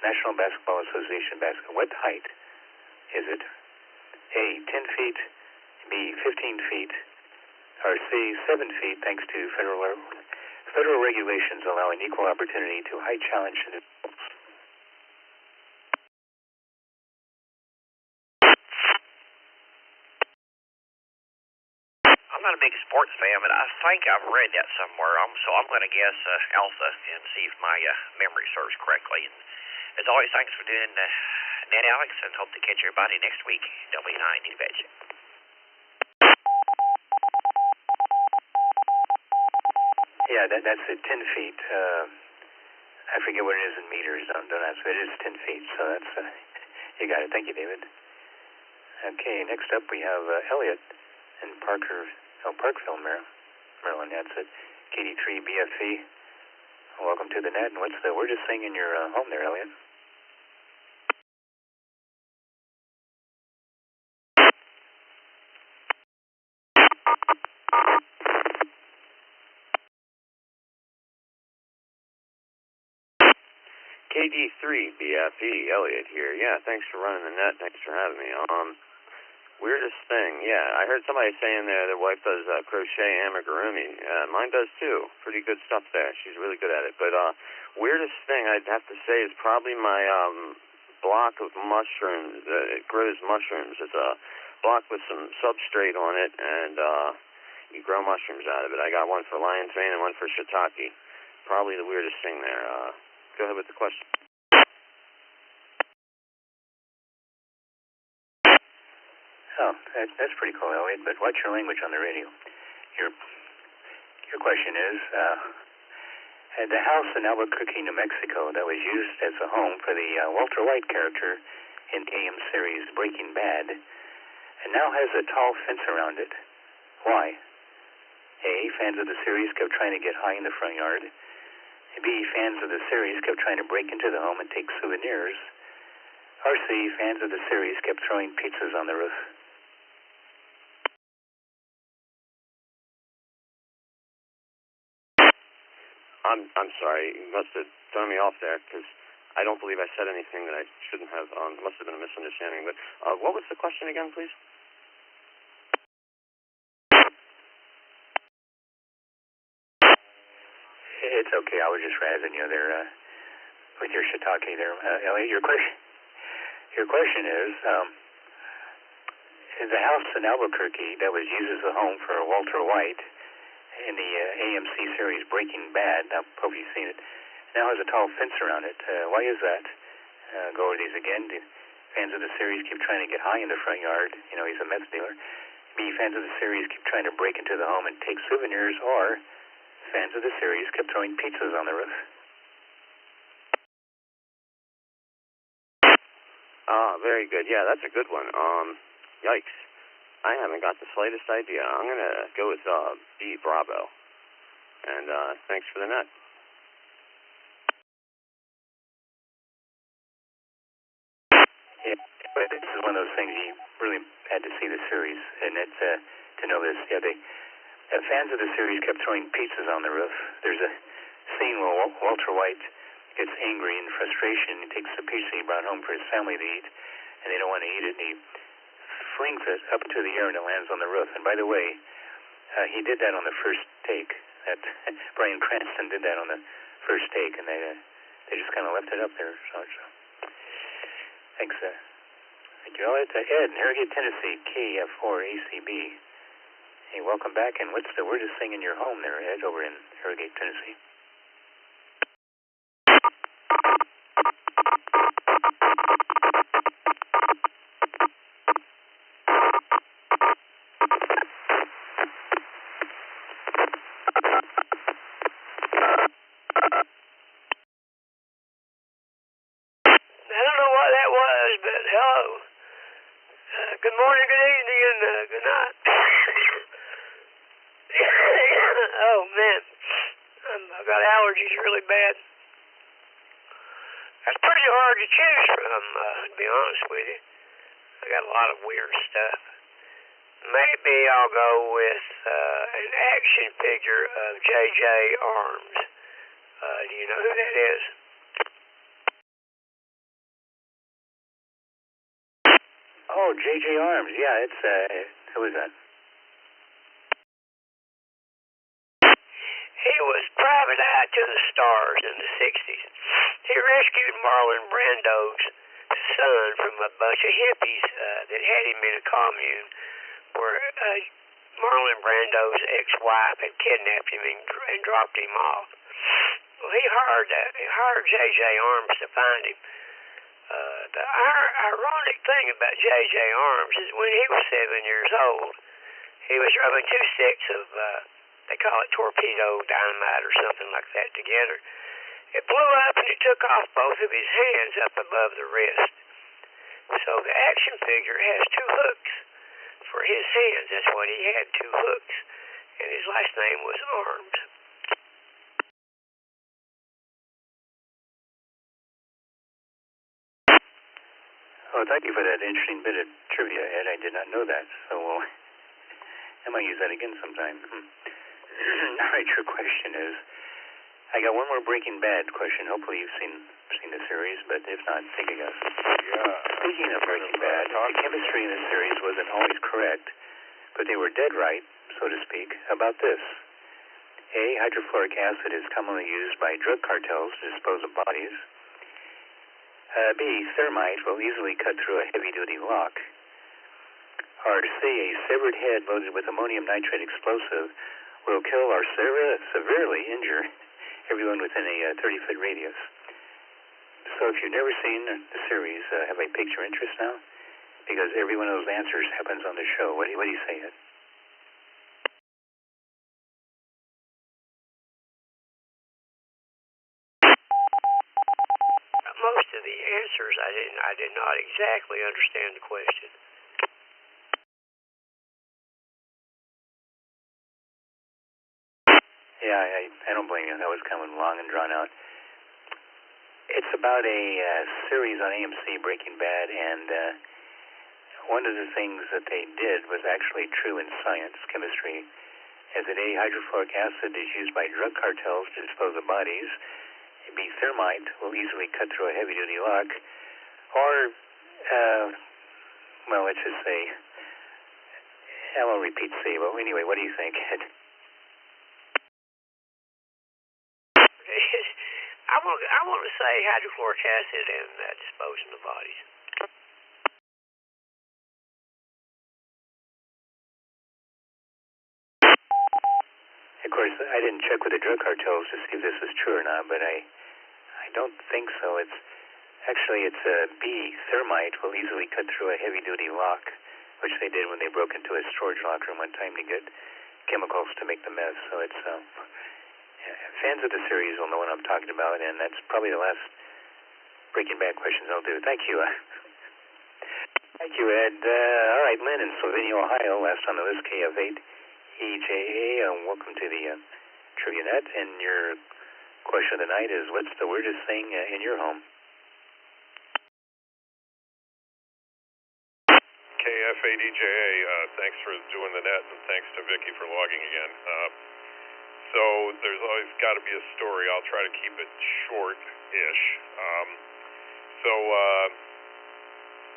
National Basketball Association basket. What height is it? A, 10 feet, B, 15 feet, or C, 7 feet, thanks to Federal regulations allowing equal opportunity to high challenge individuals. I'm not a big sports fan, but I think I've read that somewhere. So I'm going to guess Alpha and see if my memory serves correctly. And as always, thanks for doing Net, Alex, and hope to catch everybody next week. W9, you betcha. Yeah, that's at 10 feet. I forget what it is in meters. Don't ask me. It is 10 feet, so that's, you got it. Thank you, David. Okay, next up we have Elliot in Parkville, Maryland. That's at KD3 BFE. Welcome to the net. And what's the weirdest thing in your home there, Elliot? KD3 BFE, Elliot here. Yeah, thanks for running the net. Thanks for having me. Weirdest thing. Yeah, I heard somebody saying their wife does crochet amigurumi. Mine does too. Pretty good stuff there. She's really good at it. But weirdest thing I'd have to say is probably my block of mushrooms. It grows mushrooms. It's a block with some substrate on it, and you grow mushrooms out of it. I got one for lion's mane and one for shiitake. Probably the weirdest thing there. Go ahead with the question. Oh, that's pretty cool, Elliot, but watch your language on the radio. Your question is, at the house in Albuquerque, New Mexico, that was used as a home for the Walter White character in the AM series Breaking Bad, and now has a tall fence around it. Why? A, fans of the series kept trying to get high in the front yard. B, fans of the series kept trying to break into the home and take souvenirs. Or C, fans of the series kept throwing pizzas on the roof. I'm sorry. You must have thrown me off there, because I don't believe I said anything that I shouldn't have. It must have been a misunderstanding. But what was the question again, please? It's okay. I was just razzing you there with your shiitake there, Elliot. Your question is, the house in Albuquerque that was used as a home for Walter White in the AMC series Breaking Bad, I hope you've seen it, now has a tall fence around it. Why is that? Go over these again. Do fans of the series keep trying to get high in the front yard? You know, he's a meth dealer. B, fans of the series keep trying to break into the home and take souvenirs, or fans of the series kept throwing pizzas on the roof. Very good. Yeah, that's a good one. Yikes. I haven't got the slightest idea. I'm going to go with B, Bravo. And thanks for the net. Yeah, but this is one of those things you really had to see the series, and it's to know this. Yeah, fans of the series kept throwing pizzas on the roof. There's a scene where Walter White gets angry in frustration. He takes a pizza he brought home for his family to eat, and they don't want to eat it, and he flings it up to the air and it lands on the roof. And by the way, he did that on the first take. Bryan Cranston did that on the first take, and they just kind of left it up there. So thanks, thank you, Elliot. Ed in Harrogate, Tennessee, KF4ACB. Hey, welcome back. And what's the weirdest thing in your home there, Ed, over in Harrogate, Tennessee? Good morning, good evening, and good night. Oh, man. I've got allergies really bad. That's pretty hard to choose from, to be honest with you. I got a lot of weird stuff. Maybe I'll go with an action figure of J.J. Arms. Do you know who that is? Oh, J.J. Arms. Yeah, who is that? He was private eye to the stars in the 60s. He rescued Marlon Brando's son from a bunch of hippies that had him in a commune where Marlon Brando's ex-wife had kidnapped him and dropped him off. Well, he hired J.J. Arms to find him. The ironic thing about J.J. Arms is when he was 7 years old, he was rubbing 2 sticks of, they call it torpedo dynamite or something like that together. It blew up and it took off both of his hands up above the wrist. So the action figure has 2 hooks for his hands. That's what he had, 2 hooks. And his last name was Arms. Oh, thank you for that interesting bit of trivia, Ed. I did not know that, so I might use that again sometime. All right, your question is, I got one more Breaking Bad question. Hopefully you've seen the series, but if not, take a guess. Yeah. Speaking of Breaking Bad, the chemistry in the series wasn't always correct, but they were dead right, so to speak, about this. A, hydrofluoric acid is commonly used by drug cartels to dispose of bodies. B, thermite will easily cut through a heavy-duty lock. Or C, a severed head loaded with ammonium nitrate explosive will kill or severely injure everyone within a 30-foot radius. So if you've never seen the series, have I piqued your interest now? Because every one of those answers happens on the show. What do you say, Ed? Most of the answers I did not exactly understand the question. Yeah, I don't blame you. That was kind of long and drawn out. It's about a series on AMC, Breaking Bad, and one of the things that they did was actually true in science, chemistry, as that A, hydrofluoric acid is used by drug cartels to dispose of bodies. B, thermite will easily cut through a heavy-duty lock. Or, well, let's just say, I won't repeat C. Well, anyway, what do you think, Ed? I want to say hydrofluoric acid and disposing of bodies. Of course, I didn't check with the drug cartels to see if this is true or not, but I don't think so. It's B, thermite will easily cut through a heavy-duty lock, which they did when they broke into a storage locker one time to get chemicals to make the mess. So it's fans of the series will know what I'm talking about, and that's probably the last Breaking Bad questions I'll do. Thank you. Thank you, Ed. All right, Lynn in Slovenia, Ohio, last on the list, KF8 EJA. Welcome to the Trivia Net, and your question of the night is, what's the weirdest thing in your home? KF8EJA, thanks for doing the net, and thanks to Vicki for logging again. So there's always got to be a story. I'll try to keep it short-ish.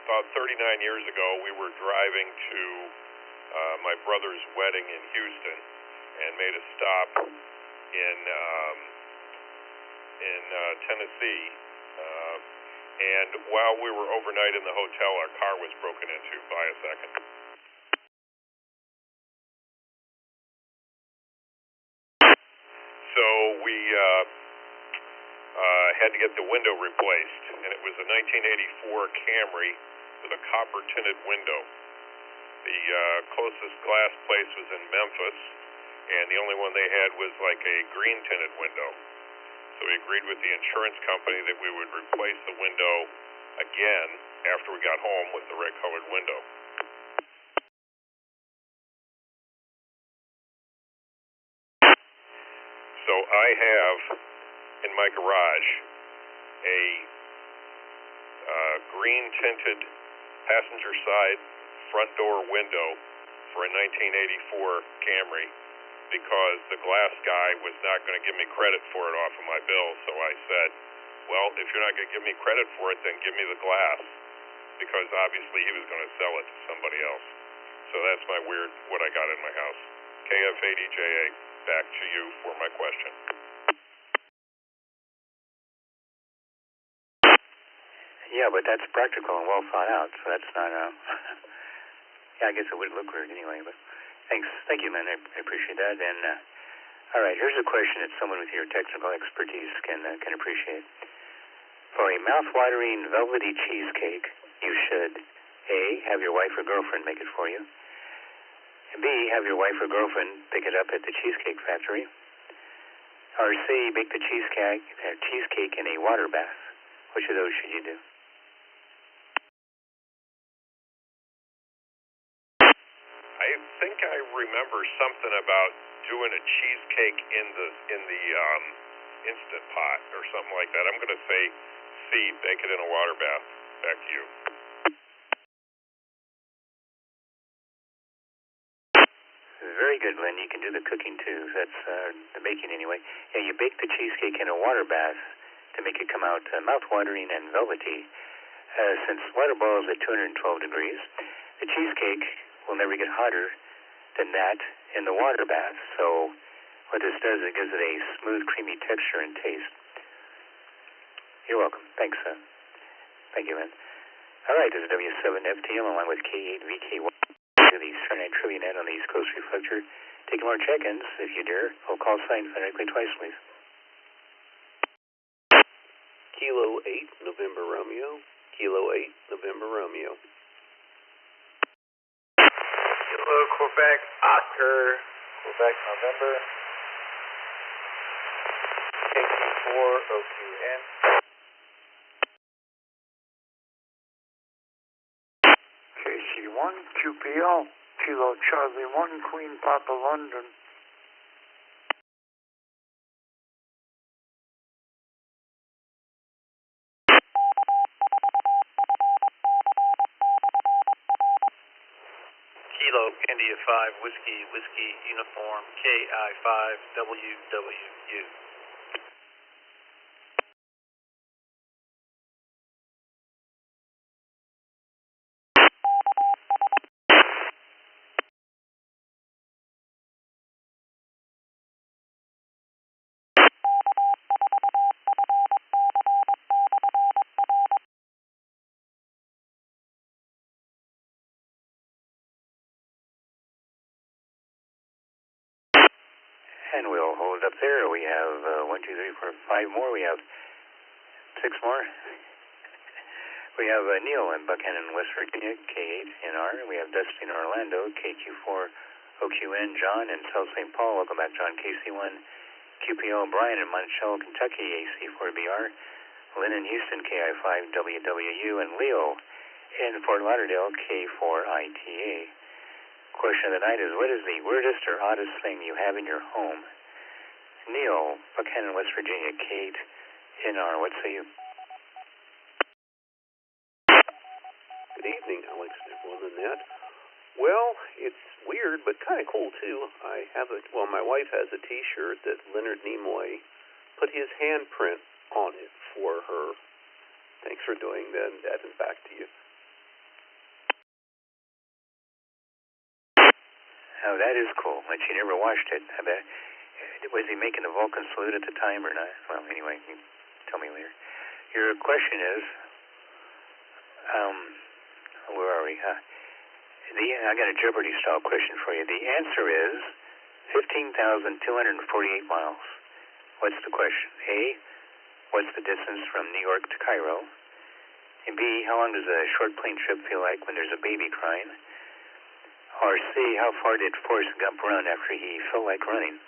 About 39 years ago, we were driving to my brother's wedding in Houston and made a stop in Tennessee. And while we were overnight in the hotel, our car was broken into. By a second. So we had to get the window replaced, and it was a 1984 Camry with a copper-tinted window. The closest glass place was in Memphis, and the only one they had was like a green-tinted window. So we agreed with the insurance company that we would replace the window again after we got home with the red-colored window. So I have in my garage a green-tinted passenger side front door window for a 1984 Camry because the glass guy was not going to give me credit for it off of my bill. So I said, well, if you're not going to give me credit for it, then give me the glass, because obviously he was going to sell it to somebody else. So that's my weird, what I got in my house. KF8EJA. back to you for my question. Yeah, but that's practical and well thought out, so that's not yeah, I guess it would look weird anyway, but thanks. Thank you, man. I appreciate that. And all right, here's a question that someone with your technical expertise can appreciate. For a mouth-watering velvety cheesecake, you should A, have your wife or girlfriend make it for you, and B, have your wife or girlfriend pick it up at the Cheesecake Factory, or C, bake the cheesecake in a water bath. Which of those should you do? I think I remember something about doing a cheesecake in the Instant Pot or something like that. I'm going to say C, bake it in a water bath. Back to you. Very good, Lynn. You can do the cooking too. That's the baking anyway. Yeah, you bake the cheesecake in a water bath to make it come out mouth-watering and velvety. Since water boils at 212 degrees, the cheesecake will never get hotter than that in the water bath. So what this does, it gives it a smooth, creamy texture and taste. You're welcome. Thanks, thank you, man. All right, this is W7FTM along with K8VK1 to the Starnet Trivia Net on the East Coast Reflector. Taking more check-ins, if you dare. Full call sign phonetically twice, please. Kilo 8, November Romeo. Kilo 8, November Romeo. Kilo Quebec Oscar, Quebec November. KQ4 OQN. KC1 QPL, Kilo Charlie 1, Queen Papa London. Kilo India 5 Whiskey Uniform KI5 WWU. And we'll hold up there. We have 1, 2, 3, 4, 5 more. We have 6 more. We have Neil in Buchanan, West Virginia, K8NR. We have Dusty in Orlando, KQ4 OQN. John in South St. Paul. Welcome back, John, KC1 QPO. Brian in Monticello, Kentucky, AC4BR. Lynn in Houston, KI5 WWU. And Leo in Fort Lauderdale, K4ITA. Question of the night is, what is the weirdest or oddest thing you have in your home? Neil, Buchanan, West Virginia, Kate, NR, what say you? Good evening, Alex and everyone on the net. Well, it's weird, but kind of cool, too. My wife has a T-shirt that Leonard Nimoy put his handprint on it for her. Thanks for doing that, and back to you. Oh, that is cool, but she never watched it. I bet. Was he making the Vulcan salute at the time or not? Well, anyway, you tell me later. Your question is, where are we? I got a Jeopardy-style question for you. The answer is 15,248 miles. What's the question? A, what's the distance from New York to Cairo? And B, how long does a short plane trip feel like when there's a baby crying? Or C, how far did Forrest Gump run after he felt like running?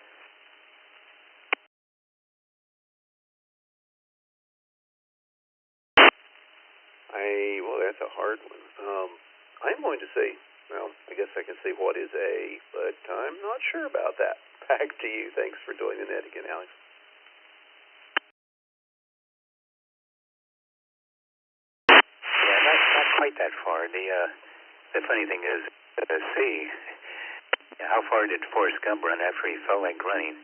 Well, that's a hard one. I'm going to say, I guess I can say what is A, but I'm not sure about that. Back to you. Thanks for doing the net again, Alex. Yeah, not quite that far. The funny thing is, C, how far did Forrest Gump run after he felt like running?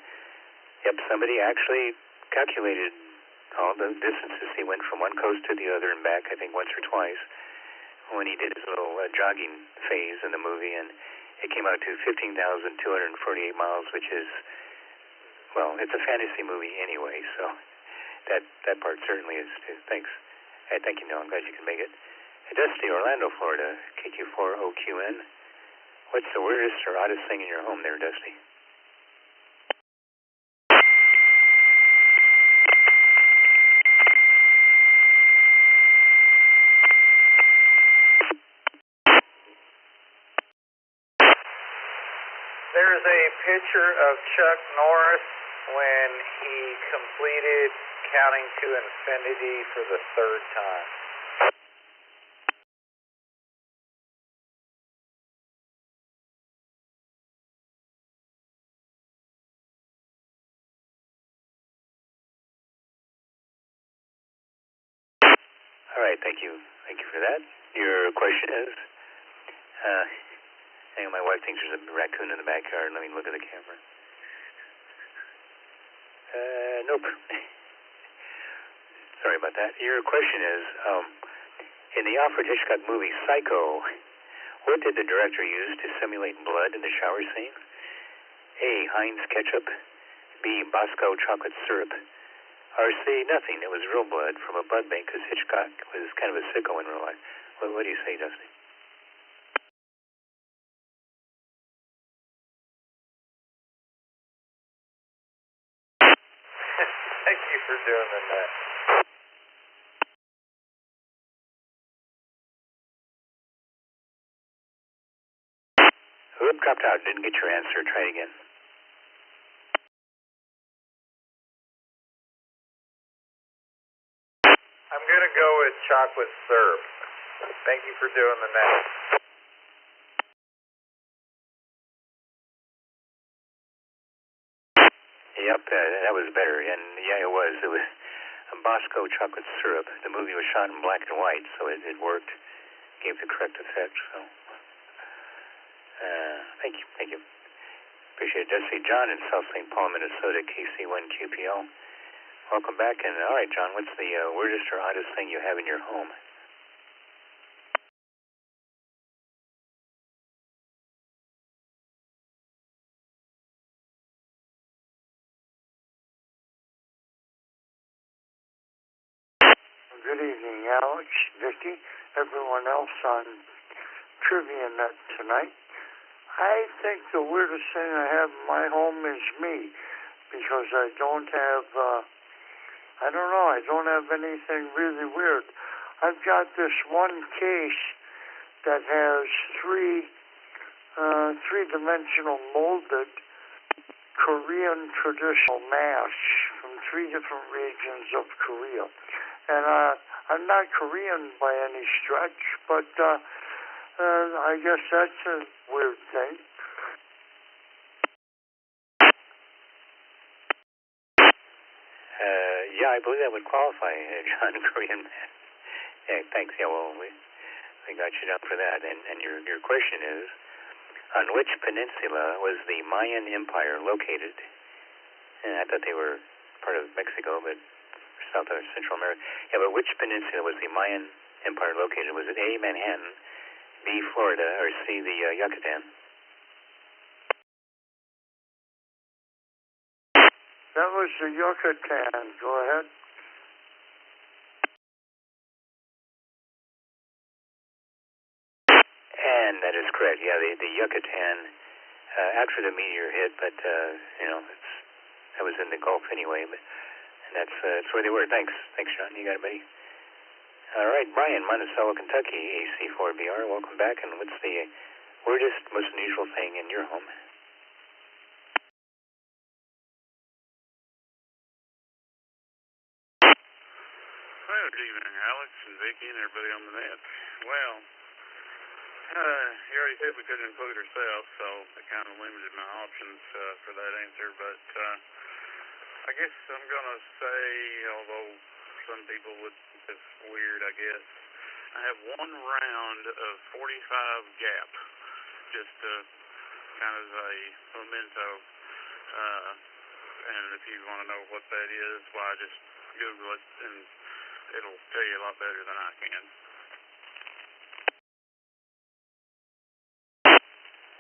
Yep, somebody actually calculated all the distances. He went from one coast to the other and back, I think, once or twice when he did his little jogging phase in the movie, and it came out to 15,248 miles, which is Well, it's a fantasy movie anyway, so that part certainly is too. Thanks. Thank you, Neil. I'm glad you can make it. Dusty, Orlando, Florida, KQ4OQN. What's the weirdest or oddest thing in your home there, Dusty? There's a picture of Chuck Norris when he completed counting to infinity for the third time. All right, thank you. Thank you for that. Your question is, hang on, my wife thinks there's a raccoon in the backyard. Let me look at the camera. Nope. Sorry about that. Your question is, in the Alfred Hitchcock movie Psycho, what did the director use to simulate blood in the shower scene? A, Heinz ketchup. B, Bosco chocolate syrup. Or C, nothing. It was real blood from a blood bank because Hitchcock was kind of a sicko in real life. What do you say, Dusty? Thank you for doing that. Whoop, dropped out. Didn't get your answer. Try it again. I'm going to go with chocolate syrup. Thank you for doing the net. Yep, that was better. And yeah, it was. It was Bosco chocolate syrup. The movie was shot in black and white, so it worked. Gave the correct effect. So, thank you. Appreciate it. Dusty, John in South St. Paul, Minnesota, KC1QPL. Welcome back. And all right, John, what's the weirdest or oddest thing you have in your home? Good evening, Alex, Vicky, everyone else on Trivia Net tonight. I think the weirdest thing I have in my home is me, because I don't have, I don't have anything really weird. I've got this one case that has three-dimensional molded Korean traditional masks from 3 different regions of Korea. And I'm not Korean by any stretch, but I guess that's a weird thing. Yeah, I believe that would qualify, John, Korean man. Yeah, thanks. Yeah, well, we got you down for that. And your question is, on which peninsula was the Mayan Empire located? And I thought they were part of Mexico, but South or Central America. Yeah, but which peninsula was the Mayan Empire located? Was it A, Manhattan, B, Florida, or C, the Yucatan? That was the Yucatan. Go ahead. And that is correct. Yeah, the Yucatan, after the meteor hit, but, that was in the Gulf anyway, but that's where they were. Thanks, John. You got it, buddy. All right, Brian, Monticello, Kentucky, AC4BR. Welcome back. And what's the weirdest, most unusual thing in your home? Well, good evening, Alex and Vicky and everybody on the net. Well, you already said we couldn't include ourselves, so it kind of limited my options for that answer. But I guess I'm going to say, although some people would think it's weird, I guess, I have one round of 45 gap, just kind of a memento. And if you want to know what that is, why, just Google it, and it'll tell you a lot better than I can.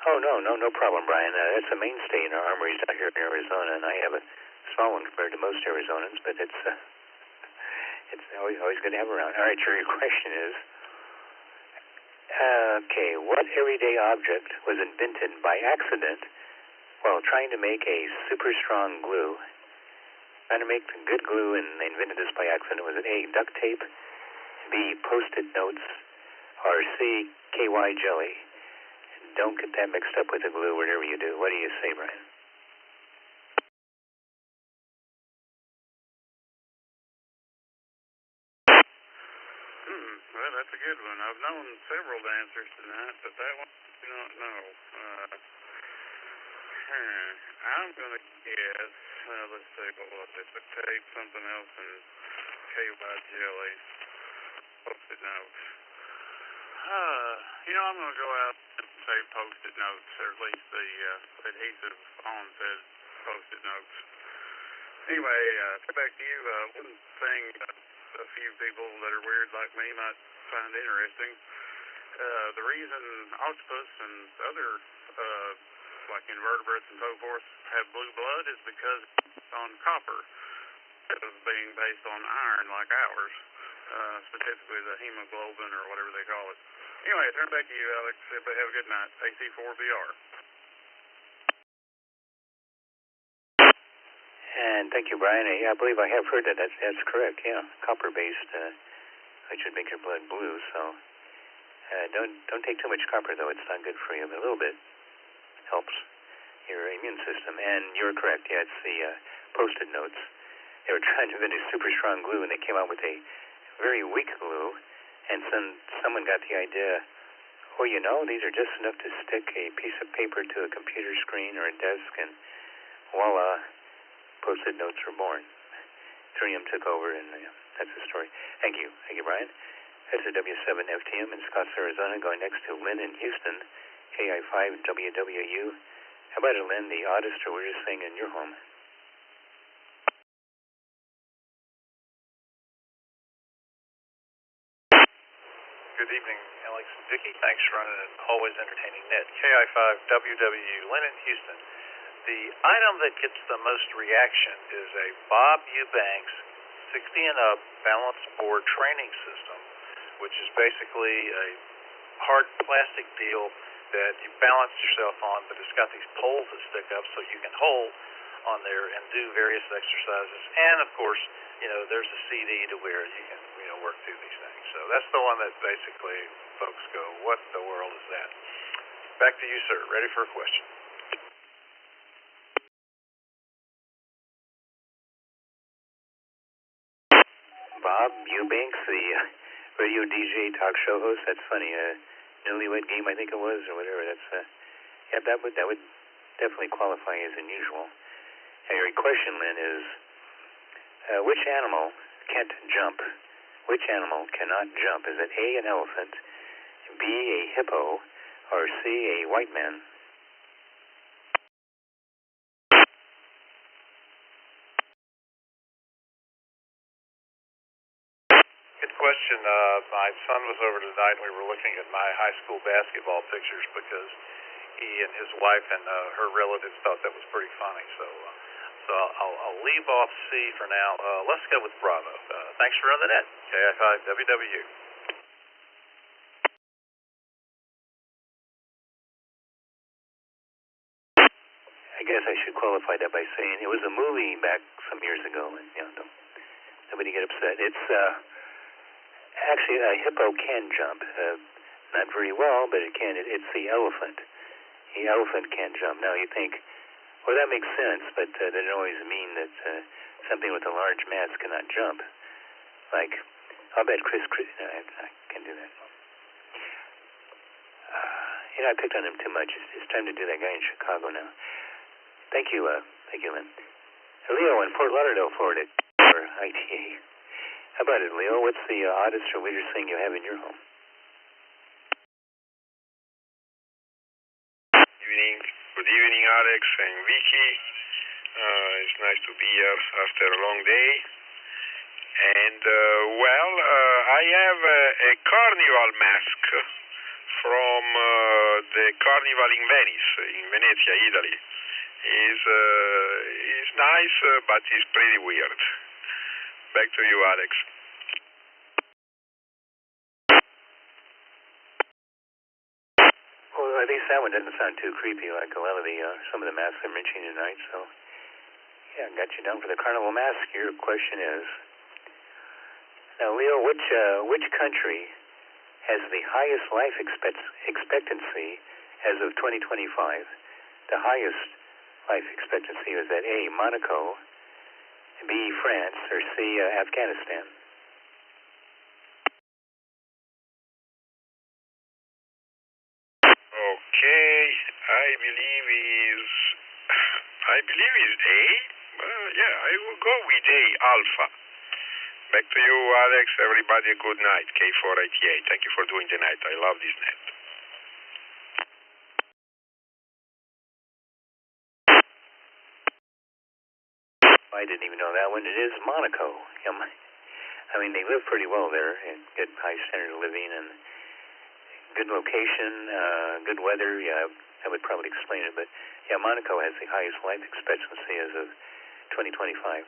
Oh, no problem, Brian. It's a mainstay in our armories out here in Arizona, and I have a small one compared to most Arizonans, but it's always good to have around. All right, sure, your question is, okay, what everyday object was invented by accident while trying to make a super strong glue? Trying to make good glue, and they invented this by accident. Was it A, duct tape, B, Post-it notes, or C, KY jelly? Don't get that mixed up with the glue whatever you do. What do you say, Brian? Well, that's a good one. I've known several answers to that, but that one I do not know. I'm going to guess, let's see, what was it? The tape, something else, and KY jelly. Post-it notes. I'm going to go out and say Post-it notes, or at least the adhesive on says Post-it notes. Anyway, back to you. One thing a few people that are weird like me might find interesting, the reason octopus and other like invertebrates and so forth have blue blood is because it's on copper instead of being based on iron like ours, specifically the hemoglobin or whatever they call it. Anyway, turn back to you, Alex. Everybody have a good night. AC4VR. And thank you, Brian. I believe I have heard that. That's correct. Yeah, copper-based, which would make your blood blue. So don't take too much copper, though. It's not good for you. But a little bit helps your immune system. And you're correct. Yeah, it's the Post-it notes. They were trying to invent a super strong glue, and they came out with a very weak glue. And someone got the idea, well, these are just enough to stick a piece of paper to a computer screen or a desk, and voila, Post-it notes were born. Thorium took over, and that's the story. Thank you, Brian. That's a W7FTM in Scotts, Arizona, going next to Lynn in Houston, KI5WWU. How about it, Lynn, the oddest or weirdest thing in your home? Good evening, Alex and Vicki. Thanks for running an always entertaining net. KI5WWU, Lynn in Houston. The item that gets the most reaction is a Bob Eubanks 60 and up balance board training system, which is basically a hard plastic deal that you balance yourself on, but it's got these poles that stick up so you can hold on there and do various exercises. And of course, there's a CD to where you can, work through these things. So that's the one that basically folks go, what the world is that? Back to you, sir. Ready for a question. Bob Eubanks, the radio DJ talk show host. That's funny. Newlywed Game, I think it was, or whatever. That would definitely qualify as unusual. And your question, Lynn, is which animal can't jump? Which animal cannot jump? Is it A, an elephant, B, a hippo, or C, a white man? Good question. My son was over tonight, and we were looking at my high school basketball pictures because he and his wife and her relatives thought that was pretty funny. So I'll leave off C for now. Let's go with Bravo. Thanks for running the net. KI5WWU. I guess I should qualify that by saying it was a movie back some years ago, and nobody get upset. It's actually a hippo can jump, not very well, but it can. It's the elephant. The elephant can't jump. Now you think, well, that makes sense, but that doesn't always mean that something with a large mass cannot jump. Like, I'll bet Chris no, I can't do that. I picked on him too much. It's time to do that guy in Chicago now. Thank you, Lynn. Leo in Fort Lauderdale, Florida, or ITA. How about it, Leo? What's the oddest or weirdest thing you have in your home? Good evening, Alex and Vicky. It's nice to be here after a long day. And, I have a carnival mask from the Carnival in Venice, in Venezia, Italy, is nice, but it's pretty weird. Back to you, Alex. Well, at least that one doesn't sound too creepy like a lot of the some of the masks they're mentioning tonight. So, yeah, got you down for the carnival mask. Your question is, now, Leo, which country has the highest life expectancy as of 2025? The highest life expectancy is at A, Monaco, B, France, or C, Afghanistan? Okay, I believe is A. Yeah, I will go with A, Alpha. Back to you, Alex. Everybody, a good night. K488. Thank you for doing the night. I love this net. I didn't even know that one. It is Monaco. I mean, they live pretty well there, and good high standard of living, and good location, good weather. Yeah, that would probably explain it. But yeah, Monaco has the highest life expectancy as of 2025.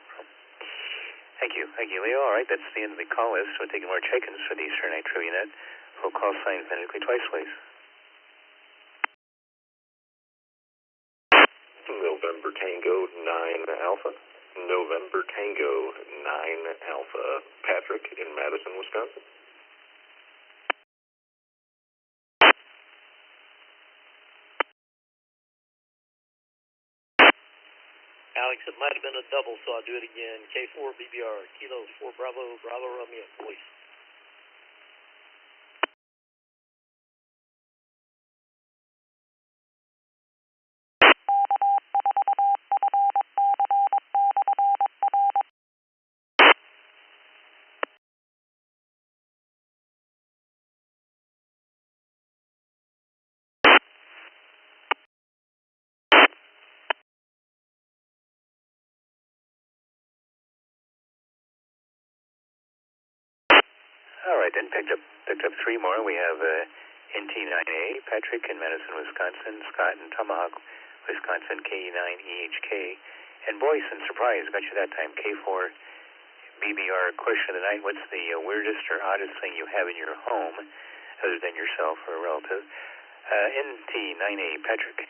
Thank you, Leo. All right, that's the end of the call list. We're taking more check-ins for the Eastern Night Trivia Net. Full call sign phonetically twice, please. November Tango 9 Alpha. November Tango 9 Alpha. Patrick in Madison, Wisconsin. Alex, it might have been a double, so I'll do it again. K4 BBR, Kilo 4 Bravo, Bravo Romeo, voice. All right, then picked up three more. We have NT9A, Patrick in Madison, Wisconsin, Scott in Tomahawk, Wisconsin, K9EHK, and Boyce in Surprise. Got you that time, K4 BBR. Question of the night: what's the weirdest or oddest thing you have in your home, other than yourself or a relative? NT9A, Patrick.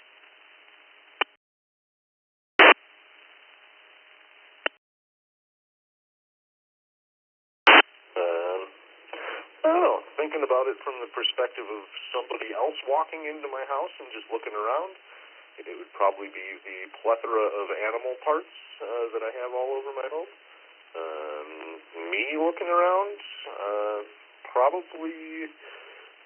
I don't know. Thinking about it from the perspective of somebody else walking into my house and just looking around, it would probably be the plethora of animal parts that I have all over my home. Me looking around, probably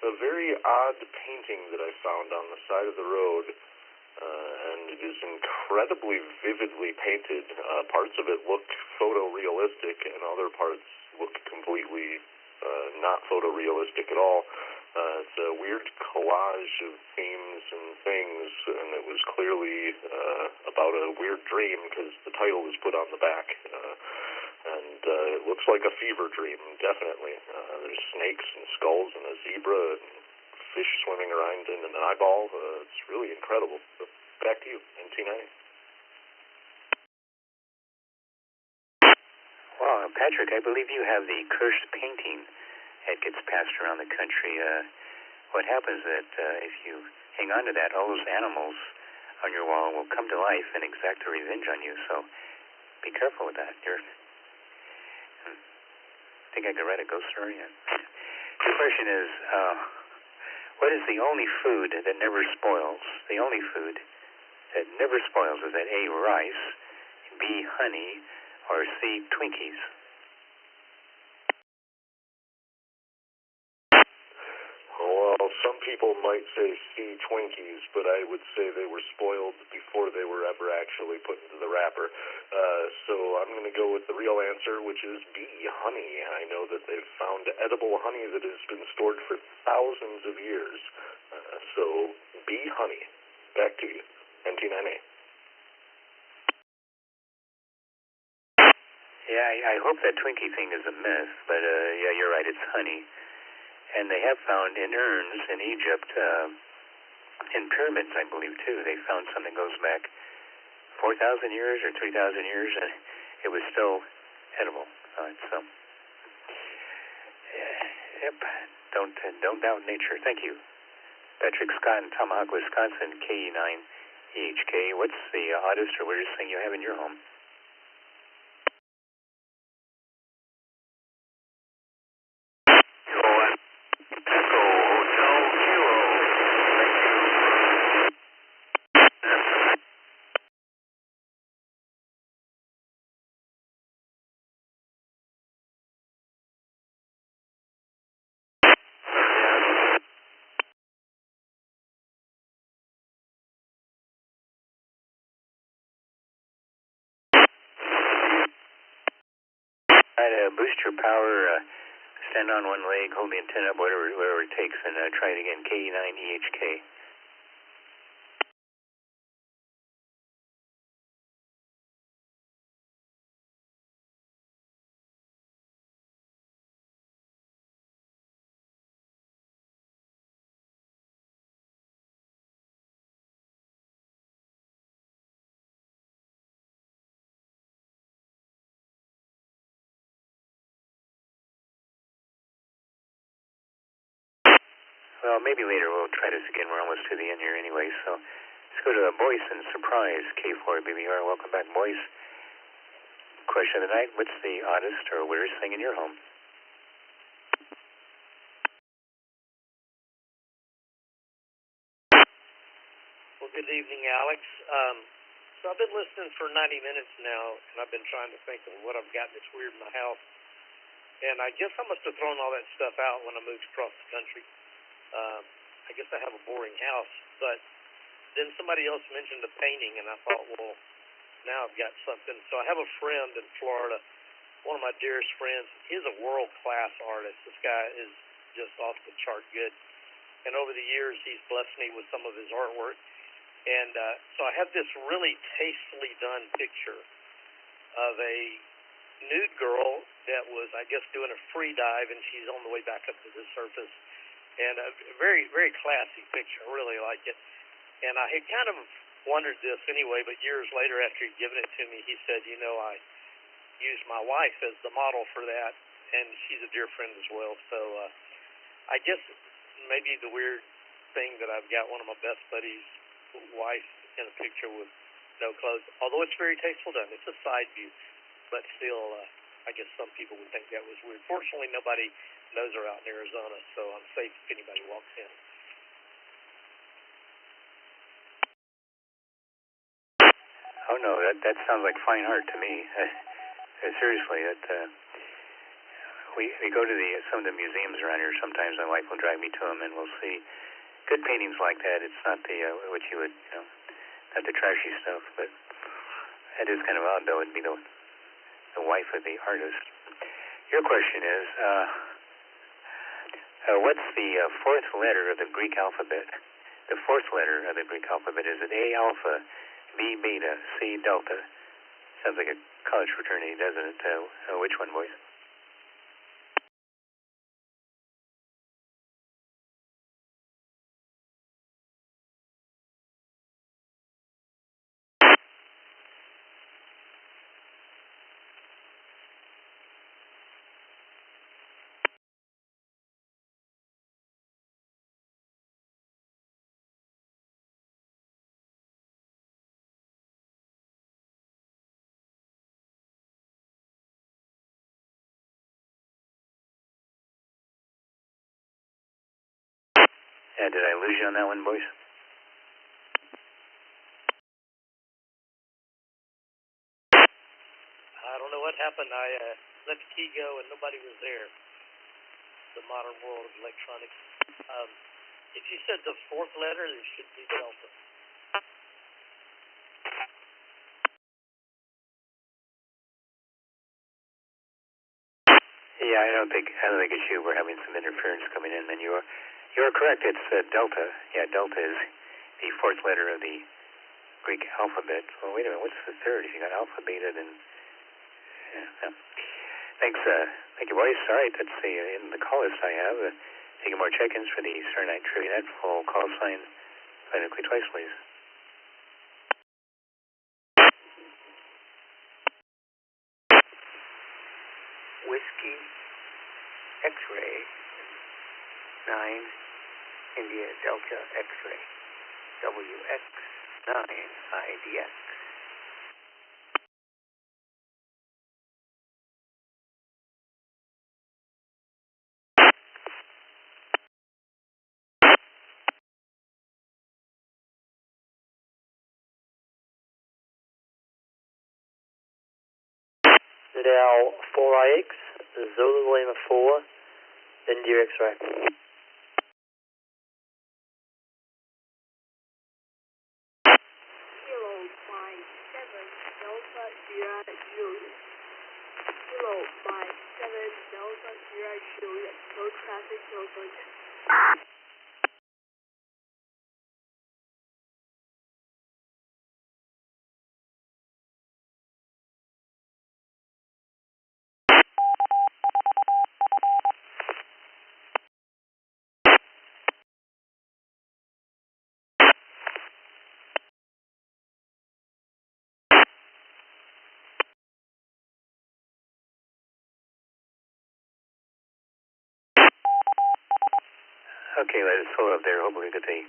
a very odd painting that I found on the side of the road, and it is incredibly vividly painted. Parts of it look photorealistic, and other parts look completely not photorealistic at all. It's a weird collage of themes and things, and it was clearly about a weird dream because the title was put on the back. And it looks like a fever dream, definitely. There's snakes and skulls and a zebra and fish swimming around in an eyeball. It's really incredible. But back to you, NT9. Well, Patrick, I believe you have the cursed painting that gets passed around the country. What happens is that if you hang on to that, all those animals on your wall will come to life and exact a revenge on you. So be careful with that. I think I could write a ghost story. The question is, what is the only food that never spoils? The only food that never spoils is that A, rice, B, honey, or C, Twinkies? Well, some people might say C, Twinkies, but I would say they were spoiled before they were ever actually put into the wrapper. So I'm going to go with the real answer, which is B, honey. I know that they've found edible honey that has been stored for thousands of years. So B, honey. Back to you, NT9A. Yeah, I hope that Twinkie thing is a myth, but yeah, you're right, it's honey. And they have found in urns in Egypt in pyramids, I believe, too. They found something goes back 4,000 years or 3,000 years, and it was still edible. Yep. Don't doubt nature. Thank you. Patrick Scott in Tomahawk, Wisconsin, KE9EHK. What's the oddest or weirdest thing you have in your home? Try to boost your power, stand on one leg, hold the antenna up, whatever it takes, and try it again, KE9EHK. Well, maybe later we'll try this again. We're almost to the end here anyway, so let's go to Boyce and Surprise, K4BBR. Welcome back, Boyce. Question of the night, what's the oddest or weirdest thing in your home? Well, good evening, Alex. So I've been listening for 90 minutes now, and I've been trying to think of what I've got that's weird in my house. And I guess I must have thrown all that stuff out when I moved across the country. I guess I have a boring house, but then somebody else mentioned a painting, and I thought, well, now I've got something. So I have a friend in Florida, one of my dearest friends. He's a world-class artist. This guy is just off the chart good. And over the years, he's blessed me with some of his artwork. And so I have this really tastefully done picture of a nude girl that was, I guess, doing a free dive, and she's on the way back up to the surface. And a very, very classy picture. I really like it. And I had kind of wondered this anyway, but years later after he'd given it to me, he said, you know, I used my wife as the model for that, and she's a dear friend as well. So I guess maybe the weird thing that I've got one of my best buddies' wife in a picture with no clothes, although it's very tasteful done. It's a side view, but still, I guess some people would think that was weird. Fortunately, nobody knows her out in Arizona, so I'm safe if anybody walks in. Oh no, that sounds like fine art to me. Seriously, we go to some of the museums around here sometimes. My wife will drive me to them, and we'll see good paintings like that. It's not the what you would, not the trashy stuff, but that is kind of odd, though. It'd be the wife of the artist. Your question is, what's the fourth letter of the Greek alphabet? The fourth letter of the Greek alphabet, is it A alpha, B beta, C delta? Sounds like a college fraternity, doesn't it? Which one, boys? Yeah, did I lose you on that one, boys? I don't know what happened. I let the key go, and nobody was there. The modern world of electronics. If you said the fourth letter, it should be delta. Yeah, I don't think it's you. We're having some interference coming in, and you're correct. It's delta. Yeah, delta is the fourth letter of the Greek alphabet. Well, wait a minute. What's the third? If you got alpha, beta, then yeah. Thanks. Thank you, boys. All right, that's the end of the call list I have. Taking more check-ins for the Star Night Trivia Net. Full call sign Phonetically twice, please. Whiskey X-ray 9 India Delta X-ray WX9 IDX. Now 4IX, Zulu Lima 4, India X-ray. Kilo Mike 7 Delta Sierra Juliet. Kilo Mike 7 Delta Sierra Juliet. No traffic, no budget. Okay, let us slow up there. Hopefully we get the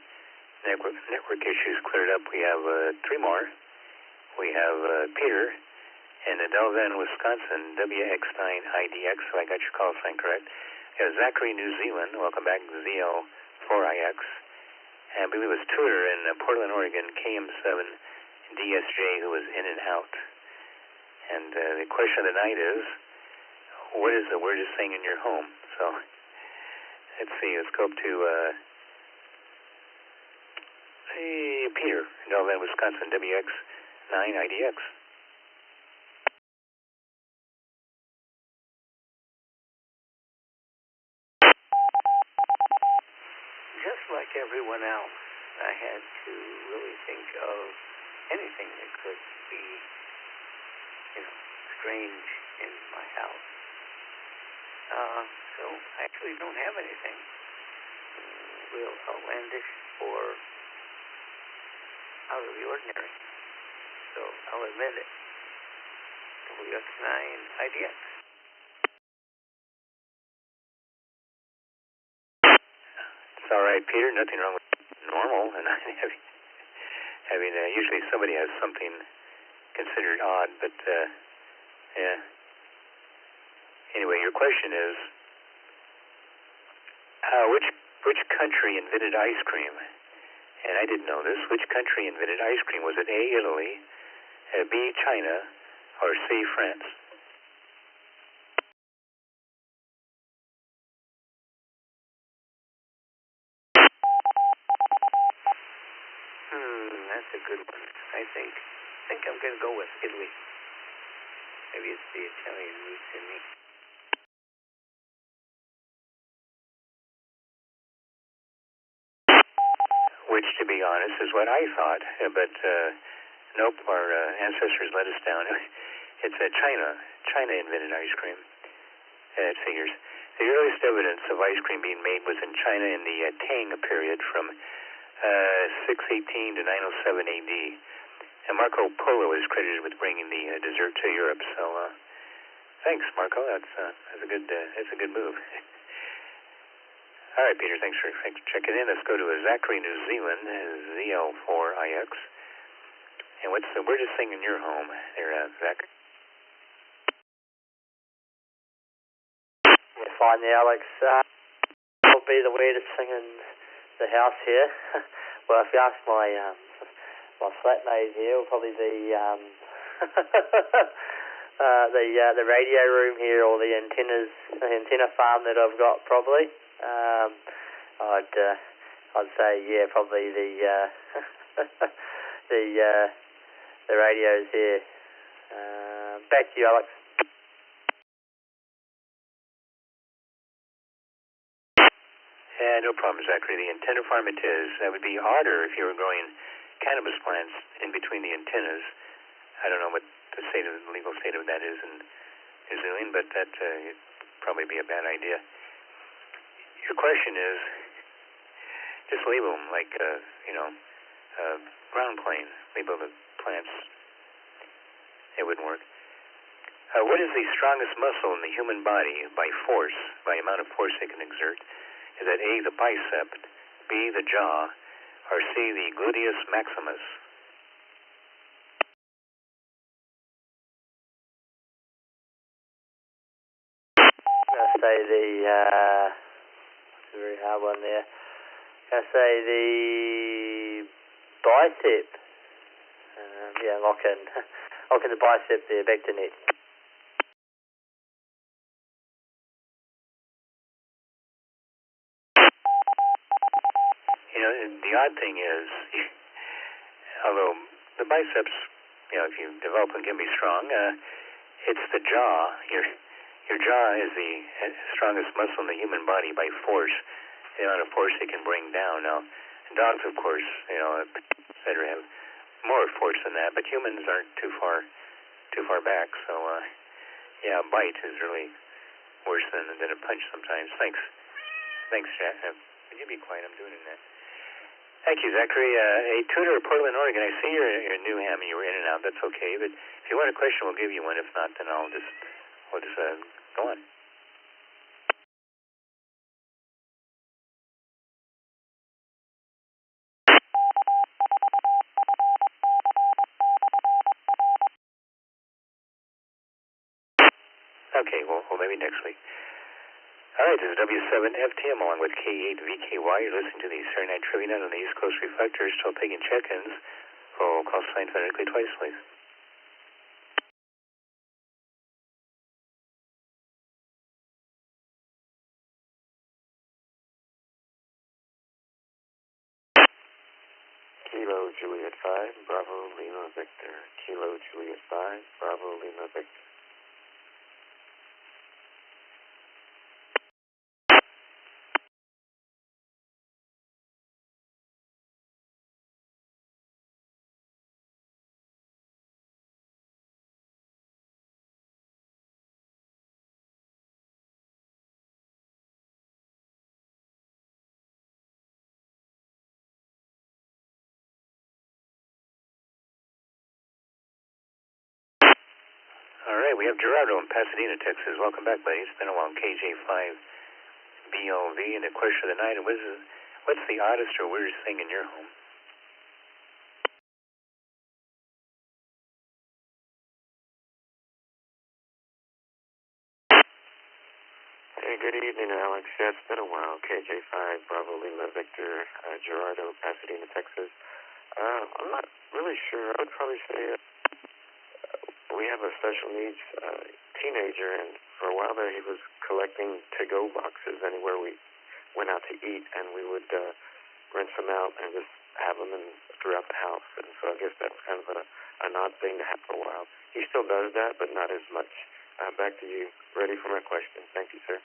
network issues cleared up. We have 3 more. We have Peter in Delvan, Wisconsin, WX9IDX, so I got your call sign correct. We have Zachary, New Zealand. Welcome back, ZL4IX. And I believe it was Tudor in Portland, Oregon, KM7DSJ, who was in and out. And the question of the night is, what is the weirdest thing in your home? So let's see, let's go up to Peter in Delvan, Wisconsin, WX9IDX. Just like everyone else, I had to really think of anything that could be, strange in my house. So I actually don't have anything real outlandish or out of the ordinary. So I'll admit it. WX9IDX. It's all right, Peter. Nothing wrong with normal. And having usually somebody has something considered odd, but yeah. Anyway, your question is, which country invented ice cream? And I didn't know this. Which country invented ice cream? Was it A, Italy, B, China, or C, France? That's a good one. I think I'm going to go with Italy. Maybe it's the Italian roots in me. Which, to be honest, is what I thought. But nope, our ancestors let us down. It's China. China invented ice cream. It figures. The earliest evidence of ice cream being made was in China in the Tang period from 618 to 907 AD. And Marco Polo is credited with bringing the dessert to Europe. So thanks, Marco. That's a good move. All right, Peter, thanks for checking in. Let's go to Zachary, New Zealand, ZL4IX. And what's the weirdest thing in your home there, Zach? You're fine there, Alex. What will be the weirdest thing in the house here? Well, if you ask my flatmate here, it'll probably be the radio room here, or the antenna farm that I've got, probably. I'd say, yeah, probably the radios here. Back to you, Alex. No problem, Zachary. The antenna farm it is. That would be harder if you were growing cannabis plants in between the antennas. I don't know what the legal state of that is in New Zealand, but that would probably be a bad idea. Your question is, Just label them like, ground plane. Label the plants. It wouldn't work. What is the strongest muscle in the human body by force, by amount of force it can exert? Is that A, the bicep, B, the jaw, or C, the gluteus maximus? I'll say that's a very hard one there. I'll say the bicep. Lock in the bicep there, back to net. The odd thing is, although the biceps, if you develop them, can be strong, it's the jaw. Your jaw is the strongest muscle in the human body by force, the amount of force it can bring down. Now, dogs, of course, better have more force than that, but humans aren't too far back. So, a bite is really worse than a punch sometimes. Thanks, Jack. Would you be quiet? I'm doing it now. Thank you, Zachary. Hey, Tudor, Portland, Oregon. I see you're in Newham and you were in and out. That's okay. But if you want a question, we'll give you one. If not, then we'll just go on. Okay, well, maybe next week. All right, this is W7FTM along with K8VKY. You're listening to the Saturday Night Trivia Net on the East Coast Reflector. Still taking check-ins. Roll call sign phonetically twice, please. Kilo Juliet 5, Bravo Lima Victor. Kilo Juliet 5, Bravo Lima Victor. All right, we have Gerardo in Pasadena, Texas. Welcome back, buddy. It's been a while. KJ5BLV and the question of the night. And what's the oddest or weirdest thing in your home? Hey, good evening, Alex. Yeah, it's been a while. KJ5, Bravo Lima Victor, Gerardo, Pasadena, Texas. I'm not really sure. I would probably say we have a special needs teenager, and for a while there he was collecting to-go boxes anywhere we went out to eat, and we would rinse them out and just have them throughout the house. And so I guess that was kind of an odd thing to have for a while. He still does that, but not as much. Back to you. Ready for my question. Thank you, sir.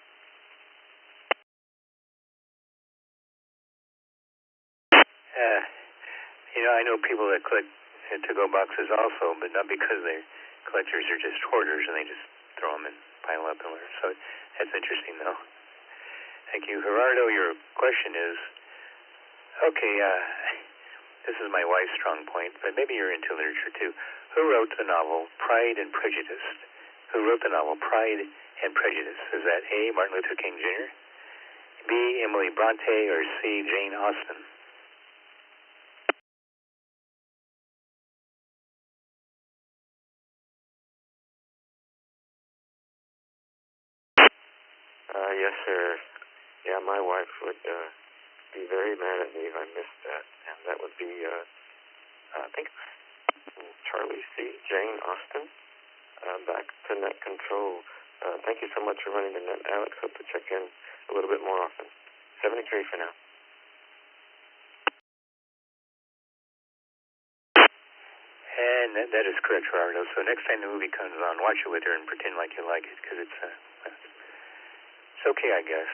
I know people that collect to-go boxes also, but not because they're collectors. They're just hoarders, and they just throw them and pile up everywhere. So that's interesting, though. Thank you. Gerardo, your question is, okay, this is my wife's strong point, but maybe you're into literature, too. Who wrote the novel Pride and Prejudice? Who wrote the novel Pride and Prejudice? Is that A, Martin Luther King Jr., B, Emily Bronte, or C, Jane Austen? Yes, sir. Yeah, my wife would be very mad at me if I missed that, and that would be, I think, Charlie C. Jane Austen. Back to net control. Thank you so much for running the net, Alex. Hope to check in a little bit more often. 73 for now. And that is correct, Gerardo. So next time the movie comes on, watch it with her and pretend like you like it, because it's okay, I guess.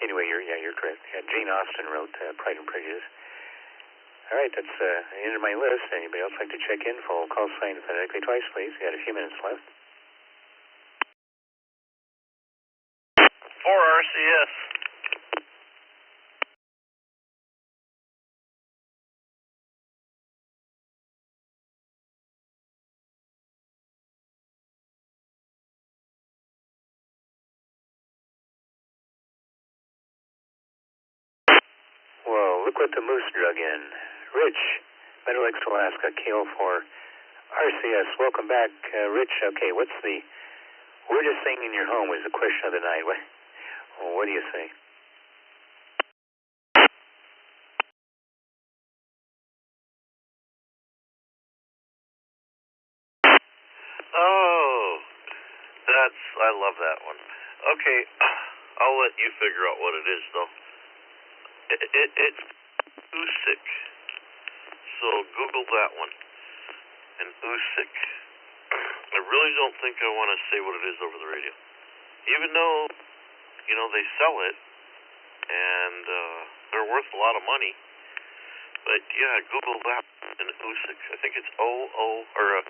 Anyway, you're correct. Yeah, Jane Austen wrote Pride and Prejudice. All right, that's the end of my list. Anybody else like to check in? Full call sign phonetically twice, please. We got a few minutes left. 4 RCS. Well, look what the moose drug in. Rich, Meadow Lakes, Alaska, KO4 RCS. Welcome back, Rich. Okay, what's the weirdest thing in your home was the question of the night. What do you say? Oh, I love that one. Okay, I'll let you figure out what it is, though. It's Usyk. So Google that one. An Usyk. I really don't think I want to say what it is over the radio. Even though, they sell it, and they're worth a lot of money. But, yeah, Google that, an Usyk. I think it's OOSIK.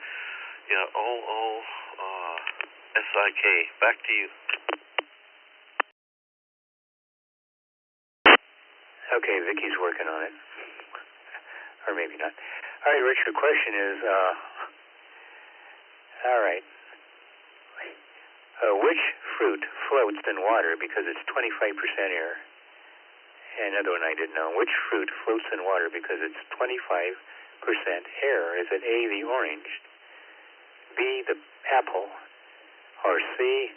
Back to you. Okay, Vicky's working on it. Or maybe not. All right, Rich, your question is, all right. Which fruit floats in water because it's 25% air? Another one I didn't know. Which fruit floats in water because it's 25% air? Is it A, the orange, B, the apple, or C,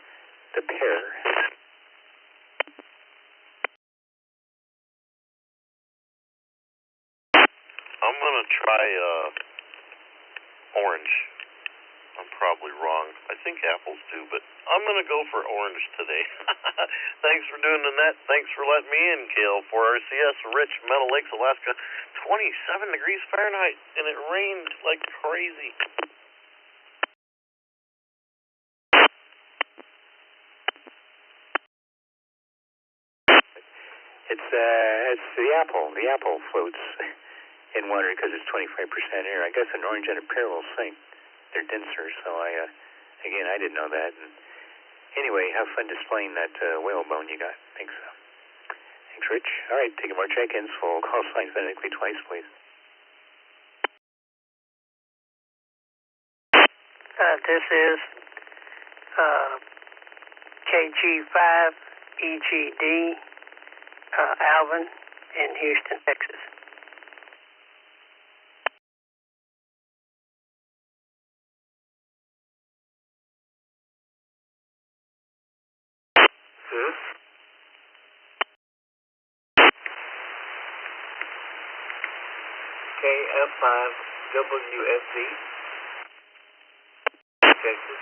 the pear? I'm going to try orange. I'm probably wrong. I think apples do, but I'm going to go for orange today. Thanks for doing the net. Thanks for letting me in, KL4RCS, Rich, Meadow Lakes, Alaska. 27 degrees Fahrenheit, and it rained like crazy. It's the apple. The apple floats in water because it's 25% air. I guess an orange and a pear will sink. They're denser, so I didn't know that. And anyway, have fun displaying that whale bone you got. Thanks, Rich. All right, taking more check-ins. Full call sign phonetically twice, please. This is KG5EGD, Alvin in Houston, Texas. KF5WFZ, Texas.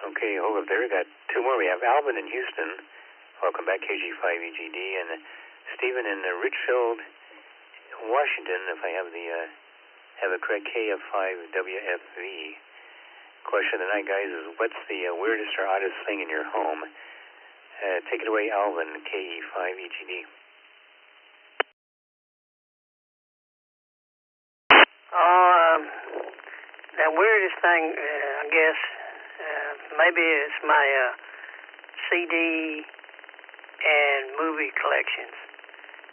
Okay, hold up there. We got two more. We have Alvin in Houston. Welcome back, KG5EGD, and Stephen in Richfield, Washington. If I have the correct KF5WFV. Question of the night, guys, is what's the weirdest or oddest thing in your home? Take it away, Alvin, KE5EGD. The weirdest thing, I guess, maybe it's my CD and movie collections.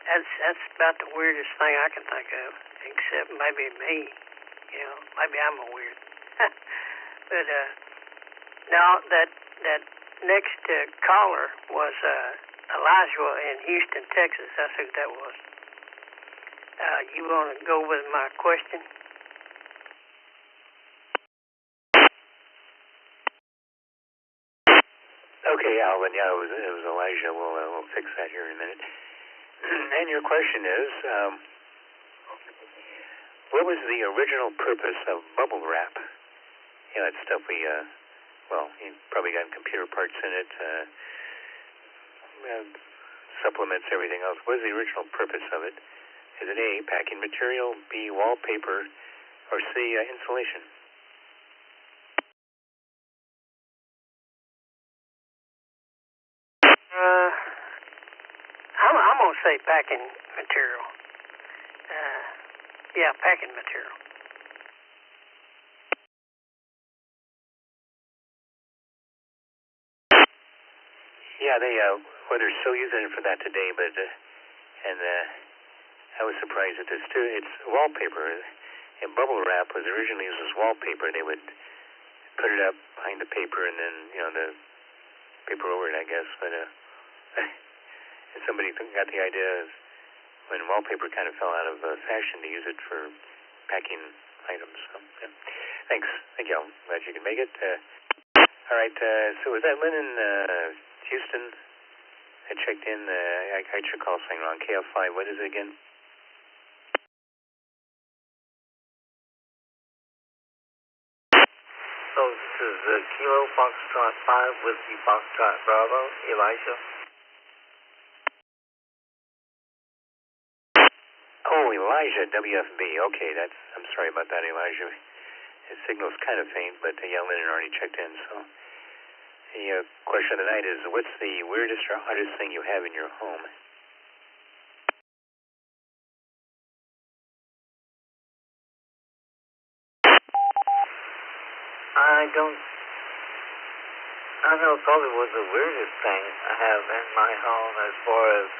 That's about the weirdest thing I can think of, except maybe me. Maybe I'm a weird. But no, that next caller was Elijah in Houston, Texas. That's who that was. You want to go with my question? Okay, Alvin. Yeah, it was Elijah. We'll fix that here in a minute. And your question is, what was the original purpose of bubble wrap? That stuff you probably got computer parts in it, supplements, everything else. What is the original purpose of it? Is it A, packing material, B, wallpaper, or C, insulation? I'm going to say packing material. Yeah, packing material. Yeah, they well, they're still using it for that today, but and I was surprised at this too. It's wallpaper, and bubble wrap was originally used as wallpaper. They would put it up behind the paper and then the paper over it, I guess. But and somebody got the idea when wallpaper kind of fell out of fashion to use it for packing items. So, yeah. Thank you. I'm glad you could make it. All right. So was that Lynn in Houston? I checked in. I got your call sign wrong. KF5. What is it again? So this is Kilo Foxtrot 5 Whiskey Foxtrot Bravo, Elijah. Oh, Elijah, WFB. Okay, I'm sorry about that, Elijah. His signal's kind of faint, but Lynn had already checked in, so. The question of the night is, what's the weirdest or oddest thing you have in your home? I don't know, probably was the weirdest thing I have in my home as far as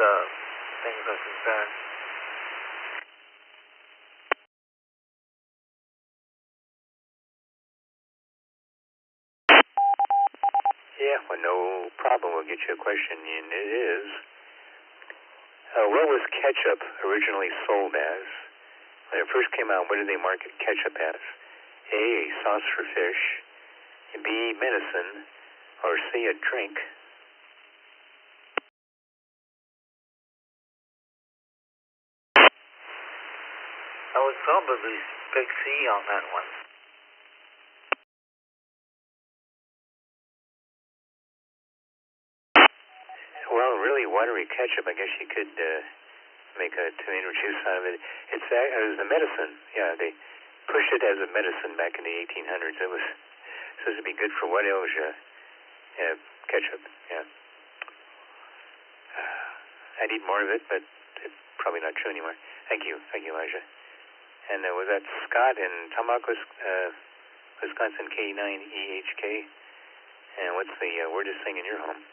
things are concerned. Yeah, well, no problem. We'll get you a question, and it is, what was ketchup originally sold as? When it first came out, what did they market ketchup as? A sauce for fish, B, medicine, or C, a drink? I would probably pick C on that one. Well, really, watery ketchup, I guess you could make a tomato juice out of it. It was a medicine. Yeah, they pushed it as a medicine back in the 1800s. It was supposed to be good for what else? Ketchup, yeah. I'd eat more of it, but it's probably not true anymore. Thank you, Elijah. And was that Scott in Tomahawk, Wisconsin, K9EHK? And what's the weirdest thing in your home?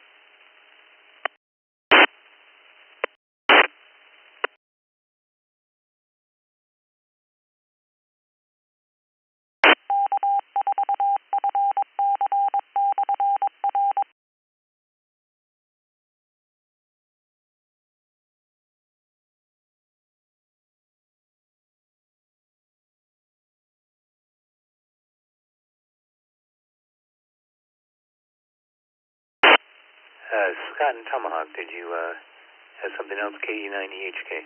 Scott and Tomahawk, did you have something else, KE9EHK?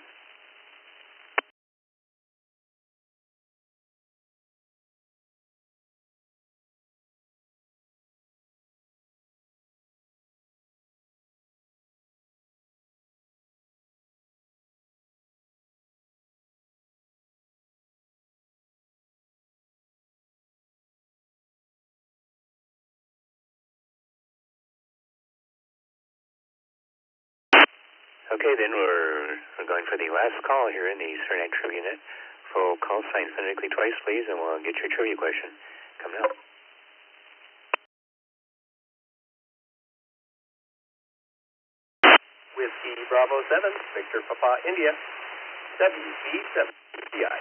Okay, then we're going for the last call here in the Cernak Trivia Net. Full call sign phonetically twice, please, and we'll get your trivia question. Come now. Whiskey Bravo 7, Victor Papa India, WB7PI.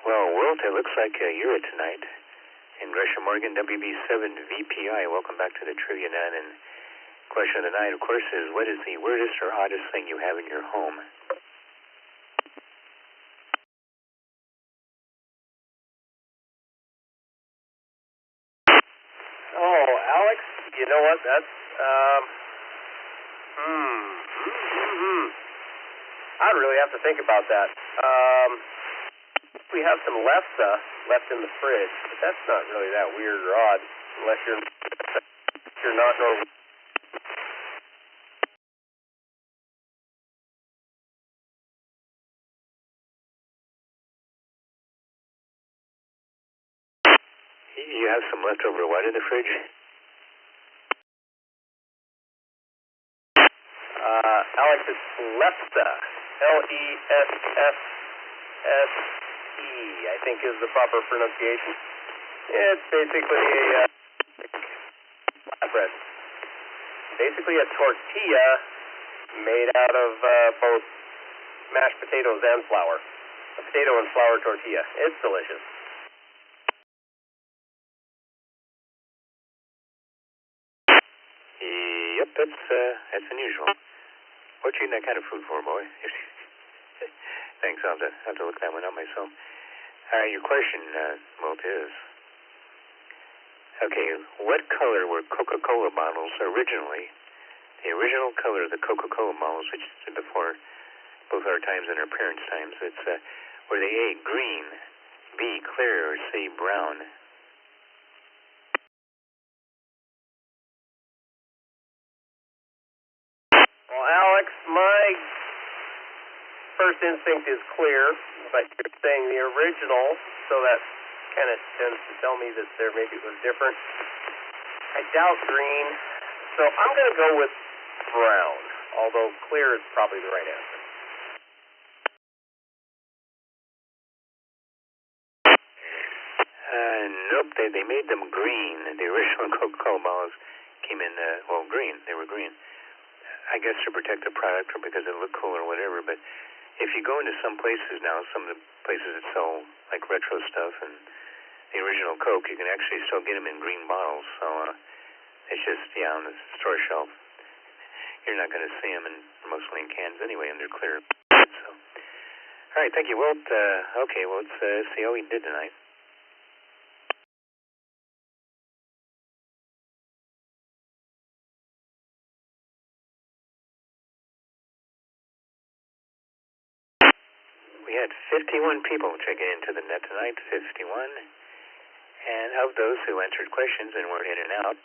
Well, Wilt, it looks like you're it tonight. And Gresham Morgan, WB7VPI, welcome back to the Trivia Net. And question of the night, of course, is what is the weirdest or oddest thing you have in your home? Oh, Alex, you know what? That's, I'd really have to think about that. We have some lefse left in the fridge, but that's not really that weird or odd, unless you're not normal. You have some leftover what in the fridge? Alex, it's lefse. Lefsse, I think is the proper pronunciation. It's basically a flatbread. Basically a tortilla made out of both mashed potatoes and flour. A potato and flour tortilla. It's delicious. Yep, that's unusual. What you eating that kind of food for, boy? Thanks, I'll have to look that one up myself. All right, your question, Milt, is... Okay, what color were Coca-Cola bottles originally? The original color of the Coca-Cola bottles, which is before both our times and our parents' times, were they A, green, B, clear, or C, brown? Well, Alex, my first instinct is clear, but you're saying the original, so that kind of tends to tell me that maybe it was different. I doubt green, so I'm going to go with brown, although clear is probably the right answer. Nope, they made them green. The original Coca-Cola bottles came in, green. They were green. I guess to protect the product or because it looked cool or whatever, but if you go into some places now, some of the places that sell like retro stuff and the original Coke, you can actually still get them in green bottles. So it's just, on the store shelf. You're not going to see them mostly in cans anyway, and they're clear. So, all right, thank you, Wilt. Okay, well, let's see how we did tonight. We had 51 people checking into the net tonight, 51. And of those who answered questions and were in and out,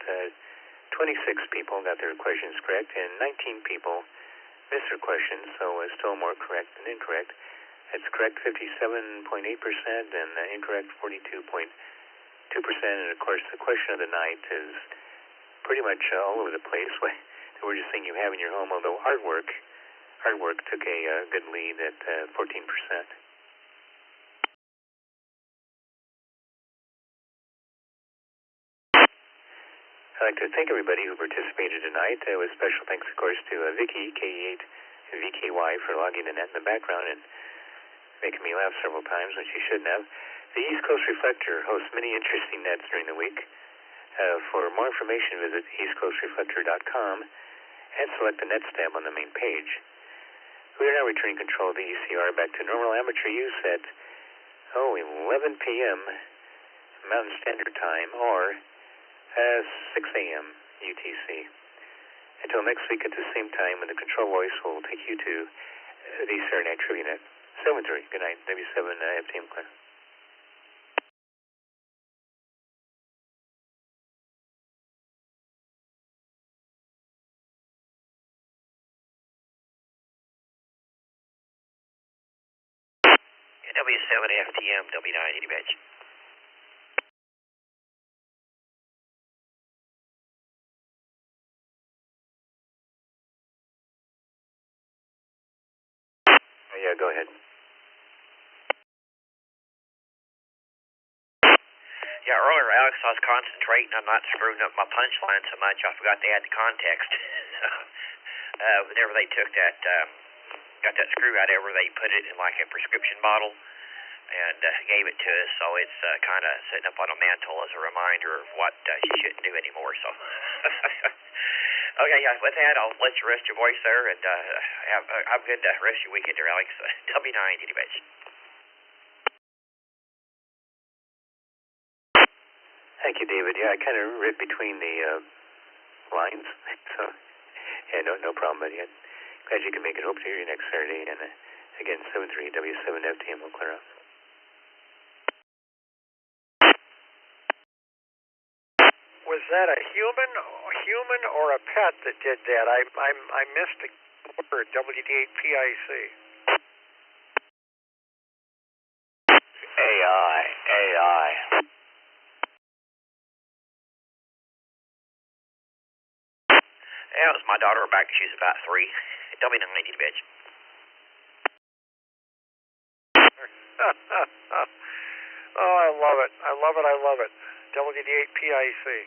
26 people got their questions correct, and 19 people missed their questions, so it's still more correct than incorrect. It's correct 57.8% and incorrect 42.2%. And, of course, the question of the night is pretty much all over the place. The weirdest thing you have in your home, although artwork took a good lead at 14%. I'd like to thank everybody who participated tonight, with special thanks, of course, to Vicky, K8VKY, for logging the net in the background and making me laugh several times when she shouldn't have. The East Coast Reflector hosts many interesting nets during the week. For more information, visit eastcoastreflector.com and select the Nets tab on the main page. We are now returning control of the ECR back to normal amateur use at 11 p.m. Mountain Standard Time, or 6 a.m. UTC. Until next week at the same time, when the control voice will take you to the Saturday Night Trivia Net. 7:30. Good night. W7 FTM clear. W7 FTM, W9 Edge. Yeah, go ahead. Yeah, earlier, Alex, I was concentrating on not screwing up my punchline so much, I forgot to add the context. Whenever they took that, got that screw out over, they put it in like a prescription bottle and gave it to us, so it's kind of sitting up on a mantle as a reminder of what you shouldn't do anymore, so. Okay, yeah, with that, I'll let you rest your voice there, and have a good rest of your weekend there, Alex. W9, Edge. Thank you, David. Yeah, I kind of read between the lines, so yeah, no problem, buddy. I'm glad you can make it. Hope to hear you next Saturday, and again, 7-3 W7 FTM will clear up. Was that a human or a pet that did that? I missed the word WD8PIC. AI. Yeah, it was my daughter back. She's about 3. Don't be 90, bitch. Oh, I love it. WD8PIC.